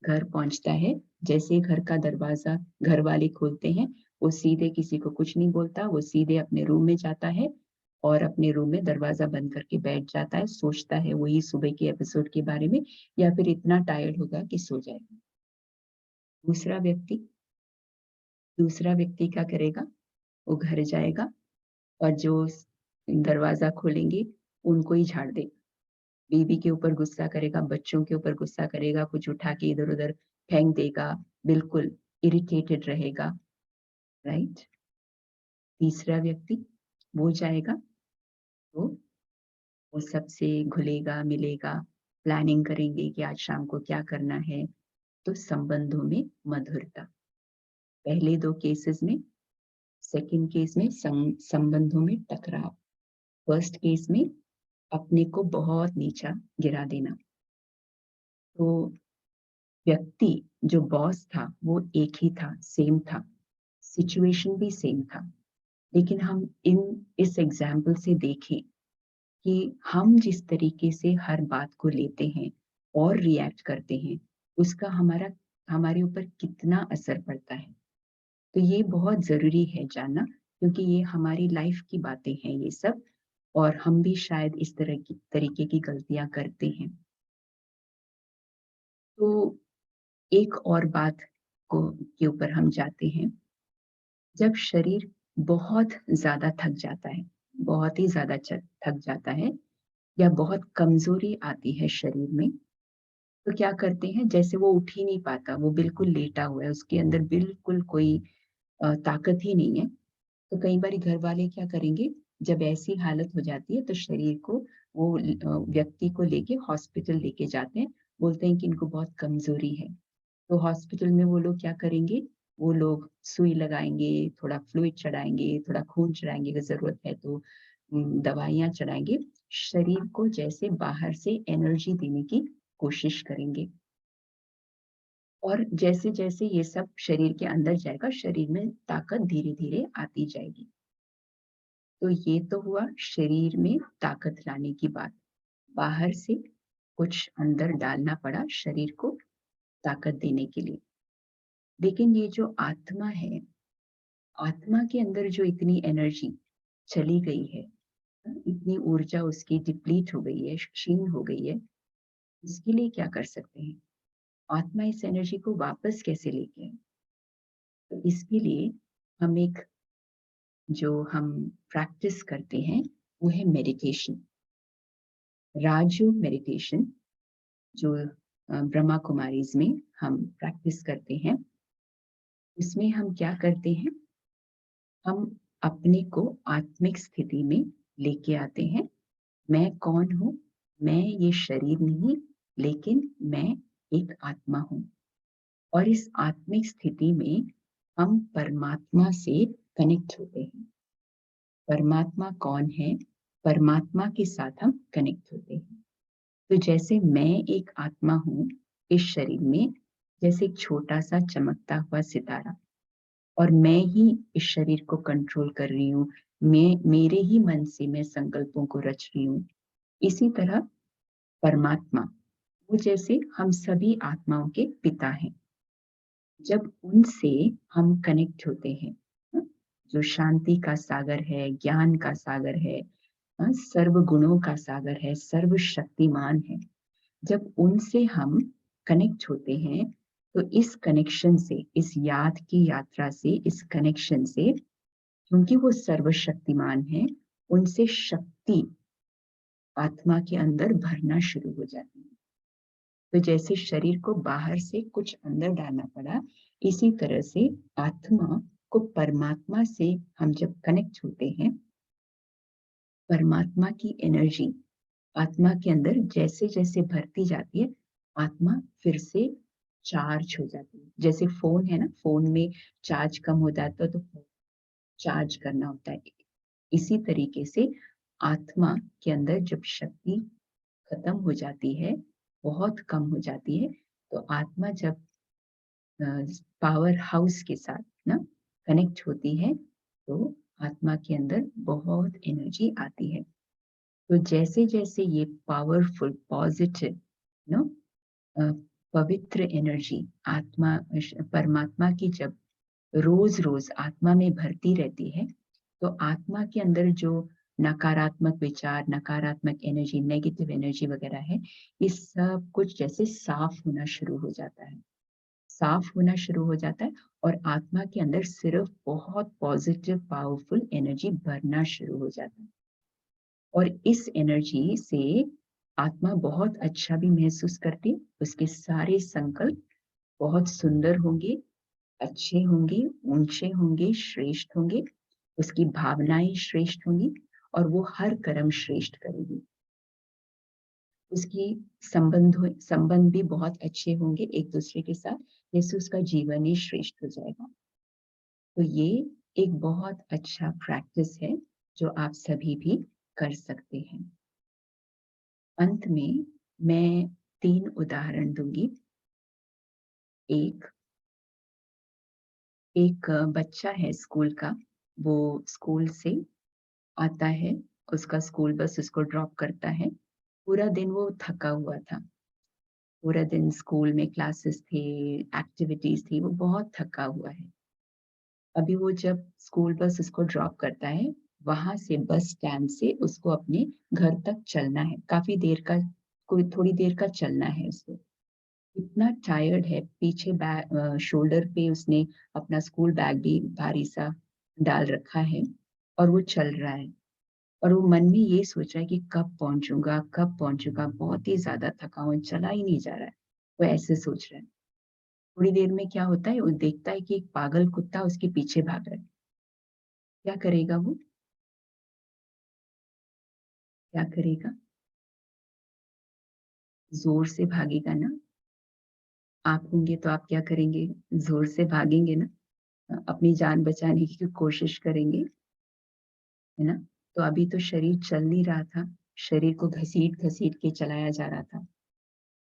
घर पहुँचता है, जैसे ही घर का दरवाज़ा घरवाले खोलते हैं, वो सीधे किसी को कुछ नहीं बोलता, वो सीधे अपने रूम में जाता है और अपने रूम में दरवाज़ा बंद करके बैठ जाता है, सोचता है वही सुबह के एपिसोड के बारे में या फिर इतना टायर्ड होगा कि सो जाएगा। दूसरा व्यक्ति दूसरा व्यक्ति क्या करेगा? वो घर जाएगा और जो दरवाज़ा खोलेंगे, उनको ही झाड़ देगा। बीवी के ऊपर गुस्सा करेगा, बच्चों के ऊपर गुस्सा करेगा, कुछ उठा के इधर-उधर फेंक देगा, बिल्कुल इरिटेटेड रहेगा, राइट? तीसरा व्यक्ति, वो जाएगा, वो वो सबसे घुलेगा, मिलेगा, प्लानिंग करेंगे कि आज शाम को क्या करना है, तो संबंधों में मधुरता। पहले 2 केसेज़ में, सेकंड केस में संबंधों में टकराव, फर्स्ट केस में अपने को बहुत नीचा गिरा देना। तो व्यक्ति जो बॉस था वो एक ही था, सेम था, सिचुएशन भी सेम था। लेकिन हम इस एग्ज़ाम्पल से देखें कि हम जिस तरीके से हर बात को लेते हैं और रिएक्ट करते हैं, उसका हमारे ऊपर कितना असर पड़ता है। तो ये बहुत ज़रूरी है जानना, क्योंकि ये हमारी लाइफ़ की बातें हैं ये सब और हम भी शायद इस तरीके की गलतियाँ करते हैं। तो एक और बात के ऊपर हम जाते हैं। जब शरीर बहुत ज़्यादा थक जाता है, बहुत ही ज़्यादा थक जाता है या बहुत कमज़ोरी आती है शरीर में, तो क्या करते हैं, जैसे वो उठ ही नहीं पाता, वो बिल्कुल लेटा हुआ है, उसके अंदर बिल्कुल कोई ताकत ही नहीं है, तो कई बारी घर वाले क्या करेंगे, जब ऐसी हालत हो जाती है तो शरीर को व्यक्ति को लेके हॉस्पिटल लेके जाते हैं, बोलते हैं कि इनको बहुत कमज़ोरी है। तो हॉस्पिटल में वो लोग क्या करेंगे, वो लोग सुई लगाएँगे, थोड़ा फ्लूइड चढ़ाएँगे, थोड़ा खून चढ़ाएँगे अगर ज़रूरत है तो दवाइयाँ चढ़ाएँगे। शरीर को जैसे बाहर से एनर्जी देने की कोशिश करेंगे। और जैसे-जैसे ये सब शरीर के अंदर जाएगा, शरीर में ताकत धीरे-धीरे आती जाएगी। तो ये तो हुआ शरीर में ताकत लाने की बात। बाहर से कुछ अंदर डालना पड़ा शरीर को ताकत देने के लिए। लेकिन ये जो आत्मा है, आत्मा के अंदर जो इतनी एनर्जी चली गई है, इतनी ऊर्जा उसकी डिप्लीट हो गई है, क्षीण हो गई है, इसके लिए क्या कर सकते हैं? आत्मा इस एनर्जी को वापस कैसे लेके आए? तो इसके लिए हम एक जो हम प्रैक्टिस करते हैं, वो है मेडिटेशन। राजयोग मेडिटेशन जो ब्रह्मा कुमारीज़ में हम प्रैक्टिस करते हैं, उसमें हम क्या करते हैं, हम अपने को आत्मिक स्थिति में लेके आते हैं। मैं कौन हूँ? मैं ये शरीर नहीं, लेकिन मैं एक आत्मा हूँ। और इस आत्मिक स्थिति में हम परमात्मा से कनेक्ट होते हैं। परमात्मा कौन है? परमात्मा के साथ हम कनेक्ट होते हैं। तो जैसे मैं एक आत्मा हूँ इस शरीर में, जैसे एक छोटा-सा चमकता हुआ सितारा और मैं ही इस शरीर को कंट्रोल कर रही हूँ। मेरे ही मन से मैं संकल्पों को रच रही हूँ। इसी तरह परमात्मा, वो जैसे हम सभी आत्माओं के पिता हैं। जब उनसे हम कनेक्ट होते हैं, जो शांति का सागर है, ज्ञान का सागर है, सर्व गुणों का सागर है, सर्वशक्तिमान है। जब उनसे हम कनेक्ट होते हैं, तो इस कनेक्शन से, इस याद की यात्रा से, इस कनेक्शन से, क्योंकि वो सर्वशक्तिमान है, उनसे शक्ति आत्मा के अंदर भरना शुरू हो जाती है। तो जैसे शरीर को बाहर से कुछ अंदर डालना पड़ा, इसी तरह से आत्मा को परमात्मा से हम जब कनेक्ट होते हैं, परमात्मा की एनर्जी आत्मा के अंदर जैसे-जैसे भरती जाती है, आत्मा फिर से चार्ज हो जाती है। जैसे फ़ोन है ना, फ़ोन में चार्ज कम हो जाता है तो चार्ज करना होता है। इसी तरीके से आत्मा के अंदर जब शक्ति खत्म हो जाती है, बहुत कम हो जाती है, तो आत्मा जब अ, पावर हाउस के साथ ना कनेक्ट होती है, तो आत्मा के अंदर बहुत एनर्जी आती है। तो जैसे-जैसे ये पावरफुल पॉज़िटिव नो अ, पवित्र एनर्जी आत्मा परमात्मा की जब रोज़-रोज़ आत्मा में भरती रहती है, तो आत्मा के अंदर जो नकारात्मक विचार, नकारात्मक एनर्जी, नेगेटिव एनर्जी वग़ैरह है, ये सब कुछ जैसे साफ़ होना शुरू हो जाता है। साफ़ होना शुरू हो जाता है और आत्मा के अंदर सिर्फ़ बहुत पॉज़िटिव पावरफुल एनर्जी भरना शुरू हो जाता है। और इस एनर्जी से आत्मा बहुत अच्छा भी महसूस करती है, उसके सारे संकल्प बहुत सुंदर होंगे, अच्छे होंगे, ऊँचे होंगे, श्रेष्ठ होंगे, उसकी भावनाएँ श्रेष्ठ होंगी और वो हर कर्म श्रेष्ठ करेगी। उसकी संबंध भी बहुत अच्छे होंगे एक-दूसरे के साथ, जैसे उसका जीवन ही श्रेष्ठ हो जाएगा। तो ये एक बहुत अच्छा प्रैक्टिस है, जो आप सभी भी कर सकते हैं। अंत में मैं 3 उदाहरण दूँगी। एक एक बच्चा है स्कूल का, वो स्कूल से आता है, उसका स्कूल बस उसको ड्रॉप करता है। पूरा दिन वो थका हुआ था। पूरा दिन स्कूल में क्लासेस थे, एक्टिविटीज़ थी, वो बहुत थका हुआ है। अभी वो जब स्कूल बस उसको ड्रॉप करता है, वहाँ से बस स्टैंड से उसको अपने घर तक चलना है। काफ़ी देर का कोई थोड़ी देर का चलना है उसको। इतना टायर्ड है, पीछे शोल्डर पे उसने अपना स्कूल बैग भी भारी-सा डाल रखा है और वो चल रहा है। और वो मन में ये सोच रहा है कि कब पहुँचूँगा, कब पहुँचूँगा? बहुत ही ज़्यादा थका हूँ, चला ही नहीं जा रहा है। वो ऐसे सोच रहा है। थोड़ी देर में क्या होता है, वो देखता है कि एक पागल कुत्ता उसके पीछे भाग रहा है। क्या करेगा वो? क्या करेगा? ज़ोर से भागेगा ना? आप होंगे तो आप क्या करेंगे? ज़ोर से भागेंगे ना? अपनी जान बचाने की कोशिश करेंगे, है ना? तो अभी तो शरीर चल नहीं रहा था, शरीर को घसीट-घसीट के चलाया जा रहा था।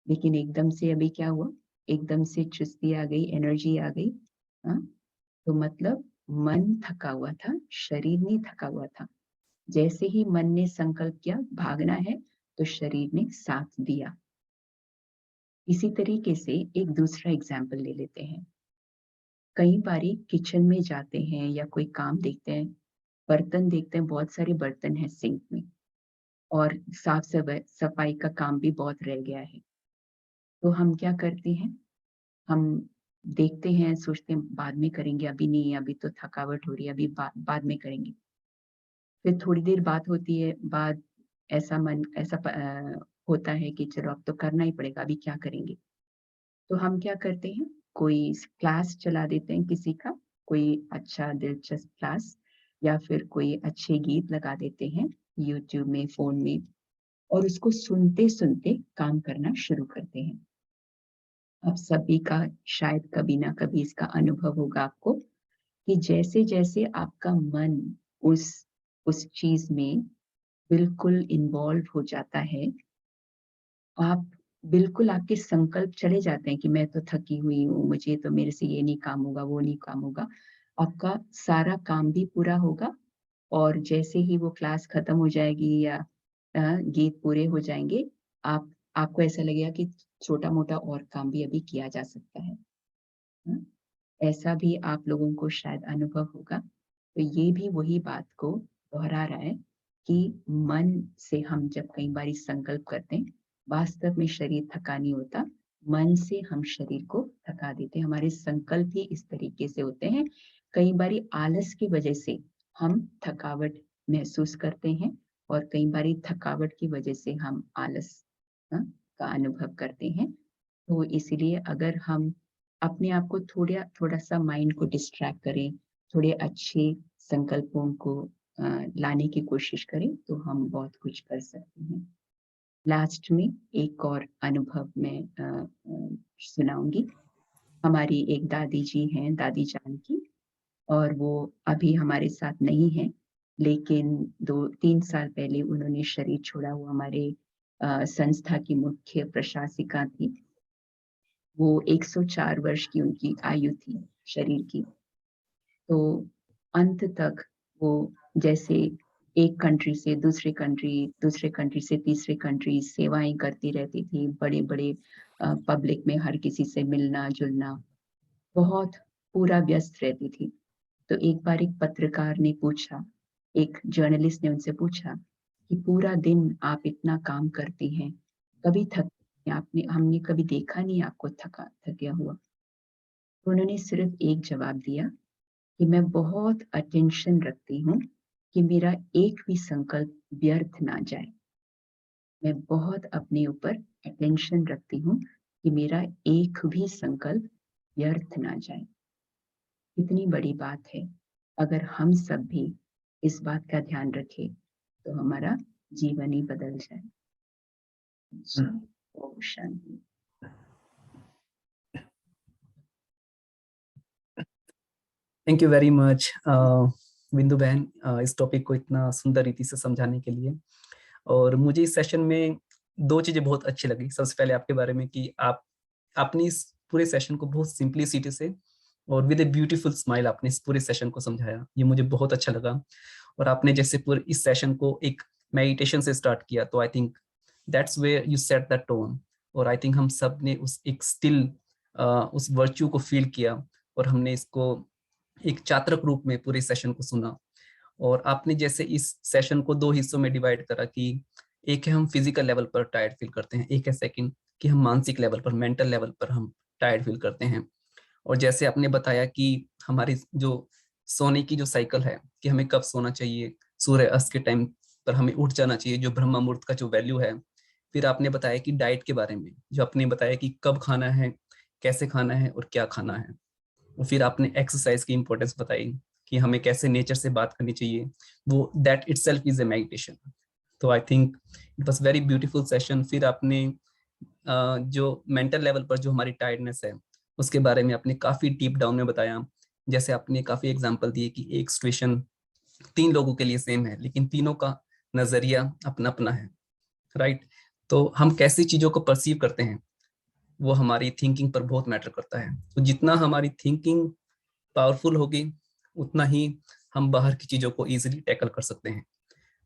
लेकिन एकदम से अभी क्या हुआ? एकदम से चुस्ती आ गई, एनर्जी आ गई। हाँ? तो मतलब मन थका हुआ था, शरीर नहीं थका हुआ था। जैसे ही मन ने संकल्प किया भागना है, तो शरीर ने साथ दिया। इसी तरीके से एक दूसरा एग्जाम्पल ले लेते हैं। कई बारी किचन में जाते हैं या कोई काम देखते हैं, बर्तन देखते हैं, बहुत सारे बर्तन हैं सिंक में और सफाई का काम भी बहुत रह गया है। तो हम क्या करते हैं? हम देखते हैं, सोचते हैं बाद में करेंगे, अभी नहीं, अभी तो थकावट हो रही है, अभी बाद में करेंगे। फिर थोड़ी देर बात होती है, बाद होता है कि चलो अब तो करना ही पड़ेगा, अभी क्या करेंगे? तो हम क्या करते हैं, कोई क्लास चला देते हैं किसी का, कोई अच्छा दिलचस्प क्लास या फिर कोई अच्छे गीत लगा देते हैं यूट्यूब में, फ़ोन में और उसको सुनते-सुनते काम करना शुरू करते हैं। आप सभी का शायद कभी ना कभी इसका अनुभव होगा आपको कि जैसे-जैसे आपका मन उस उस चीज़ में बिल्कुल इन्वॉल्व हो जाता है, आप बिल्कुल आपके संकल्प चले जाते हैं कि मैं तो थकी हुई हूँ, मुझे तो मेरे से ये नहीं काम होगा, वो नहीं काम होगा। आपका सारा काम भी पूरा होगा और जैसे ही वो क्लास खत्म हो जाएगी या गीत पूरे हो जाएँगे, आपको ऐसा लगेगा कि छोटा-मोटा और काम भी अभी किया जा सकता है। हुँ? ऐसा भी आप लोगों को शायद अनुभव होगा। तो ये भी वही बात को दोहरा रहा है कि मन से हम जब कई बारी संकल्प करते हैं, वास्तव में शरीर थका नहीं होता, मन से हम शरीर को थका देते हैं। हमारे संकल्प ही इस तरीके से होते हैं। कई बारी आलस की वजह से हम थकावट महसूस करते हैं और कई बारी थकावट की वजह से हम आलस का अनुभव करते हैं। तो इसीलिए अगर हम अपने आप को थोड़ा-सा माइंड को डिस्ट्रैक्ट करें, थोड़े अच्छे संकल्पों को लाने की कोशिश करें, तो हम बहुत कुछ कर सकते हैं। लास्ट में एक और अनुभव मैं सुनाऊँगी। हमारी एक दादी जी हैं, दादी जान की और वो अभी हमारे साथ नहीं हैं, लेकिन 2-3 साल पहले उन्होंने शरीर छोड़ा। वो हमारे संस्था की मुख्य प्रशासिका थी। वो 104 वर्ष की उनकी आयु थी शरीर की। तो अंत तक वो जैसे एक कंट्री से दूसरे कंट्री से तीसरे कंट्री सेवाएँ करती रहती थी। बड़े-बड़े पब्लिक में हर किसी से मिलना-जुलना, बहुत पूरा व्यस्त रहती थी। तो एक बार एक पत्रकार ने पूछा, एक जर्नलिस्ट ने उनसे पूछा कि पूरा दिन आप इतना काम करती हैं, कभी आपने हमने कभी देखा नहीं आपको थका हुआ। तो उन्होंने सिर्फ़ एक जवाब दिया कि मैं बहुत अटेंशन रखती हूँ कि मेरा एक भी संकल्प व्यर्थ ना जाए। मैं बहुत अपने ऊपर अटेंशन रखती हूँ कि मेरा एक भी संकल्प व्यर्थ ना जाए। कितनी बड़ी बात है। अगर हम सब भी इस बात का ध्यान रखें, तो हमारा जीवन ही बदल जाए। जी, Om Shanti. Thank you very much बिंदु बहन, इस टॉपिक को इतना सुंदर रीति से समझाने के लिए। और मुझे इस सेशन में 2 चीज़ें बहुत अच्छी लगी। सबसे पहले आपके बारे में कि आपने इस पूरे सेशन को बहुत सिंप्लिसिटी से और विद ए ब्यूटीफुल स्माइल आपने इस पूरे सेशन को समझाया। ये मुझे बहुत अच्छा लगा। और आपने जैसे पूरे इस सेशन को एक मेडिटेशन से स्टार्ट किया, तो I think that's where you set the tone. और आई थिंक हम सब ने उस एक स्टिल उस वर्च्यू को फील किया और हमने इसको एक चात्रक रूप में पूरे सेशन को सुना। और आपने जैसे इस सेशन को 2 हिस्सों में डिवाइड करा कि एक है हम फिजिकल लेवल पर टायर्ड फील करते हैं, एक है सेकंड कि हम मानसिक लेवल पर, मेंटल लेवल पर हम टायर्ड फील करते हैं। और जैसे आपने बताया कि हमारी जो सोने की जो साइकिल है कि हमें कब सोना चाहिए, सूर्य अस्त के टाइम पर हमें उठ जाना चाहिए, जो ब्रह्म मुहूर्त का जो वैल्यू है। फिर आपने बताया कि डाइट के बारे में, जो आपने बताया कि कब खाना है, कैसे खाना है और क्या खाना है। और फिर आपने एक्सरसाइज की इंपॉर्टेंस बताई कि हमें कैसे नेचर से बात करनी चाहिए, वो that itself is a meditation. तो I think it was very beautiful session. फिर आपने जो मेंटल लेवल पर जो हमारी टायर्डनेस है उसके बारे में आपने काफी डीप डाउन में बताया, जैसे आपने काफी एग्जांपल दिए कि एक सिचुएशन 3 लोगों के लिए सेम है, लेकिन तीनों का नजरिया अपना अपना है, राइट। तो हम कैसी चीजों को परसीव करते हैं वो हमारी थिंकिंग पर बहुत मैटर करता है। तो जितना हमारी थिंकिंग पावरफुल होगी उतना ही हम बाहर की चीजों को इजीली टैकल कर सकते हैं।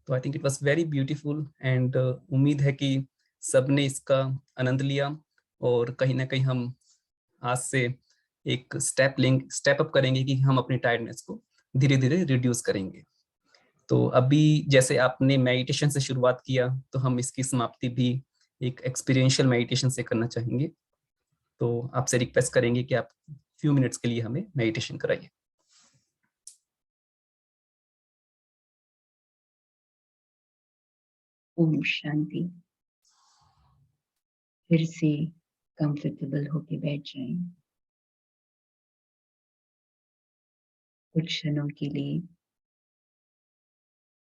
तो I think it was very beautiful and उम्मीद है कि सबने इसका आनंद लिया, और कहीं ना कहीं हम आज से एक स्टेप अप करेंगे कि हम अपनी टायर्डनेस को धीरे धीरे रिड्यूस करेंगे। तो अभी जैसे आपने मेडिटेशन से शुरुआत किया, तो हम इसकी समाप्ति भी एक एक्सपीरियंशियल मेडिटेशन से करना चाहेंगे। तो आपसे रिक्वेस्ट करेंगे कि आप फ्यू मिनट्स के लिए हमें मेडिटेशन कराइए। ओम शांति। फिर से कंफर्टेबल होके बैठ जाएं। कुछ क्षणों के लिए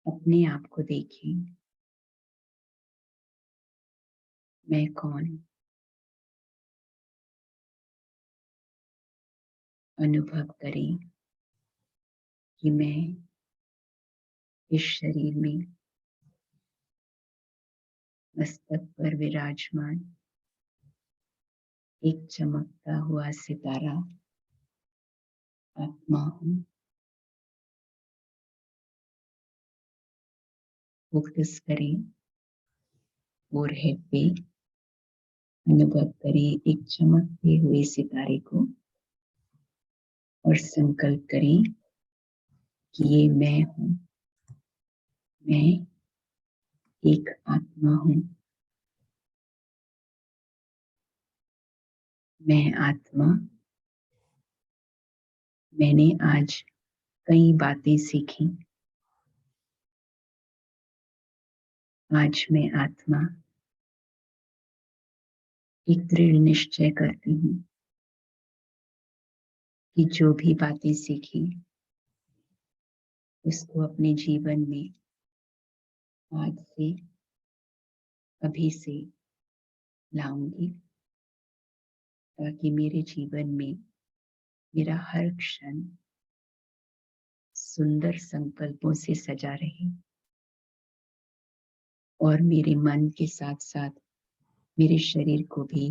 अपने आप को देखें। मैं कौन? अनुभव करें कि मैं इस शरीर में मस्तक पर विराजमान एक चमकता हुआ सितारा आत्मा हूँ। फोकस करें फोरहेड पे। अनुभव करें एक चमकते हुए सितारे को और संकल्प करें कि ये मैं हूँ। मैं एक आत्मा हूँ। मैं आत्मा। मैंने आज कई बातें सीखी। आज मैं आत्मा एक दृढ़ निश्चय करती हूँ कि जो भी बातें सीखी उसको अपने जीवन में आज से अभी से लाऊंगी, ताकि मेरे जीवन में मेरा हर क्षण सुंदर संकल्पों से सजा रहे और मेरे मन के साथ साथ मेरे शरीर को भी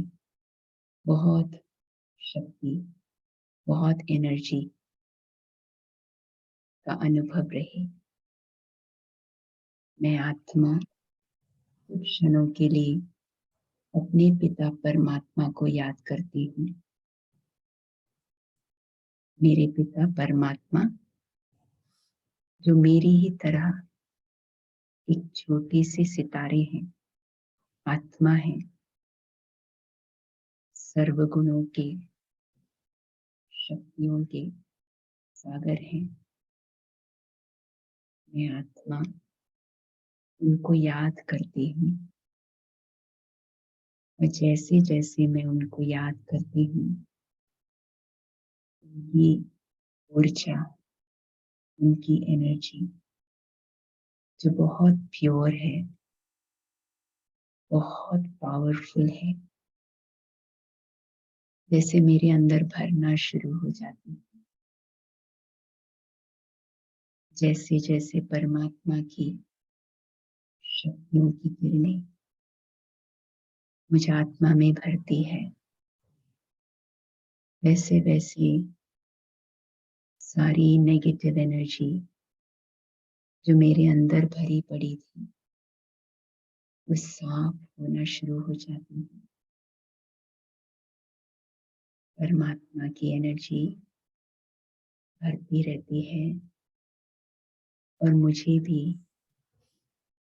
बहुत शक्ति, बहुत एनर्जी का अनुभव रहे। मैं आत्मा कुछ क्षणों के लिए अपने पिता परमात्मा को याद करती हूँ। मेरे पिता परमात्मा जो मेरी ही तरह एक छोटी सी सितारे हैं, आत्मा है, सर्वगुणों के, शक्तियों के सागर हैं। मैं आत्मा उनको याद करती हूँ और जैसे जैसे मैं उनको याद करती हूँ उनकी ऊर्जा, उनकी एनर्जी जो बहुत प्योर है, बहुत पावरफुल है, जैसे मेरे अंदर भरना शुरू हो जाती है। जैसे जैसे परमात्मा की शक्तियों की किरणें मुझे आत्मा में भरती है, वैसे वैसे सारी नेगेटिव एनर्जी जो मेरे अंदर भरी पड़ी थी वो साफ होना शुरू हो जाती है। परमात्मा की एनर्जी भरती रहती है और मुझे भी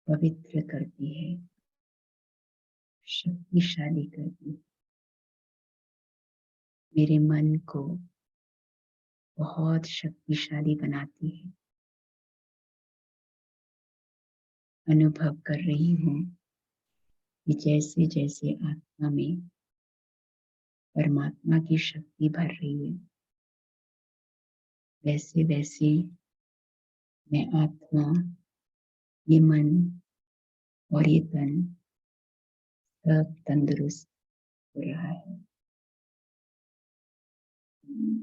पवित्र करती है, शक्तिशाली करती है। मेरे मन को बहुत शक्तिशाली बनाती है। अनुभव कर रही हूँ कि जैसे जैसे आत्मा में परमात्मा की शक्ति भर रही है, वैसे वैसे मैं आत्मा, ये मन और ये तन सब तंदुरुस्त हो रहा है।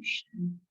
शांति।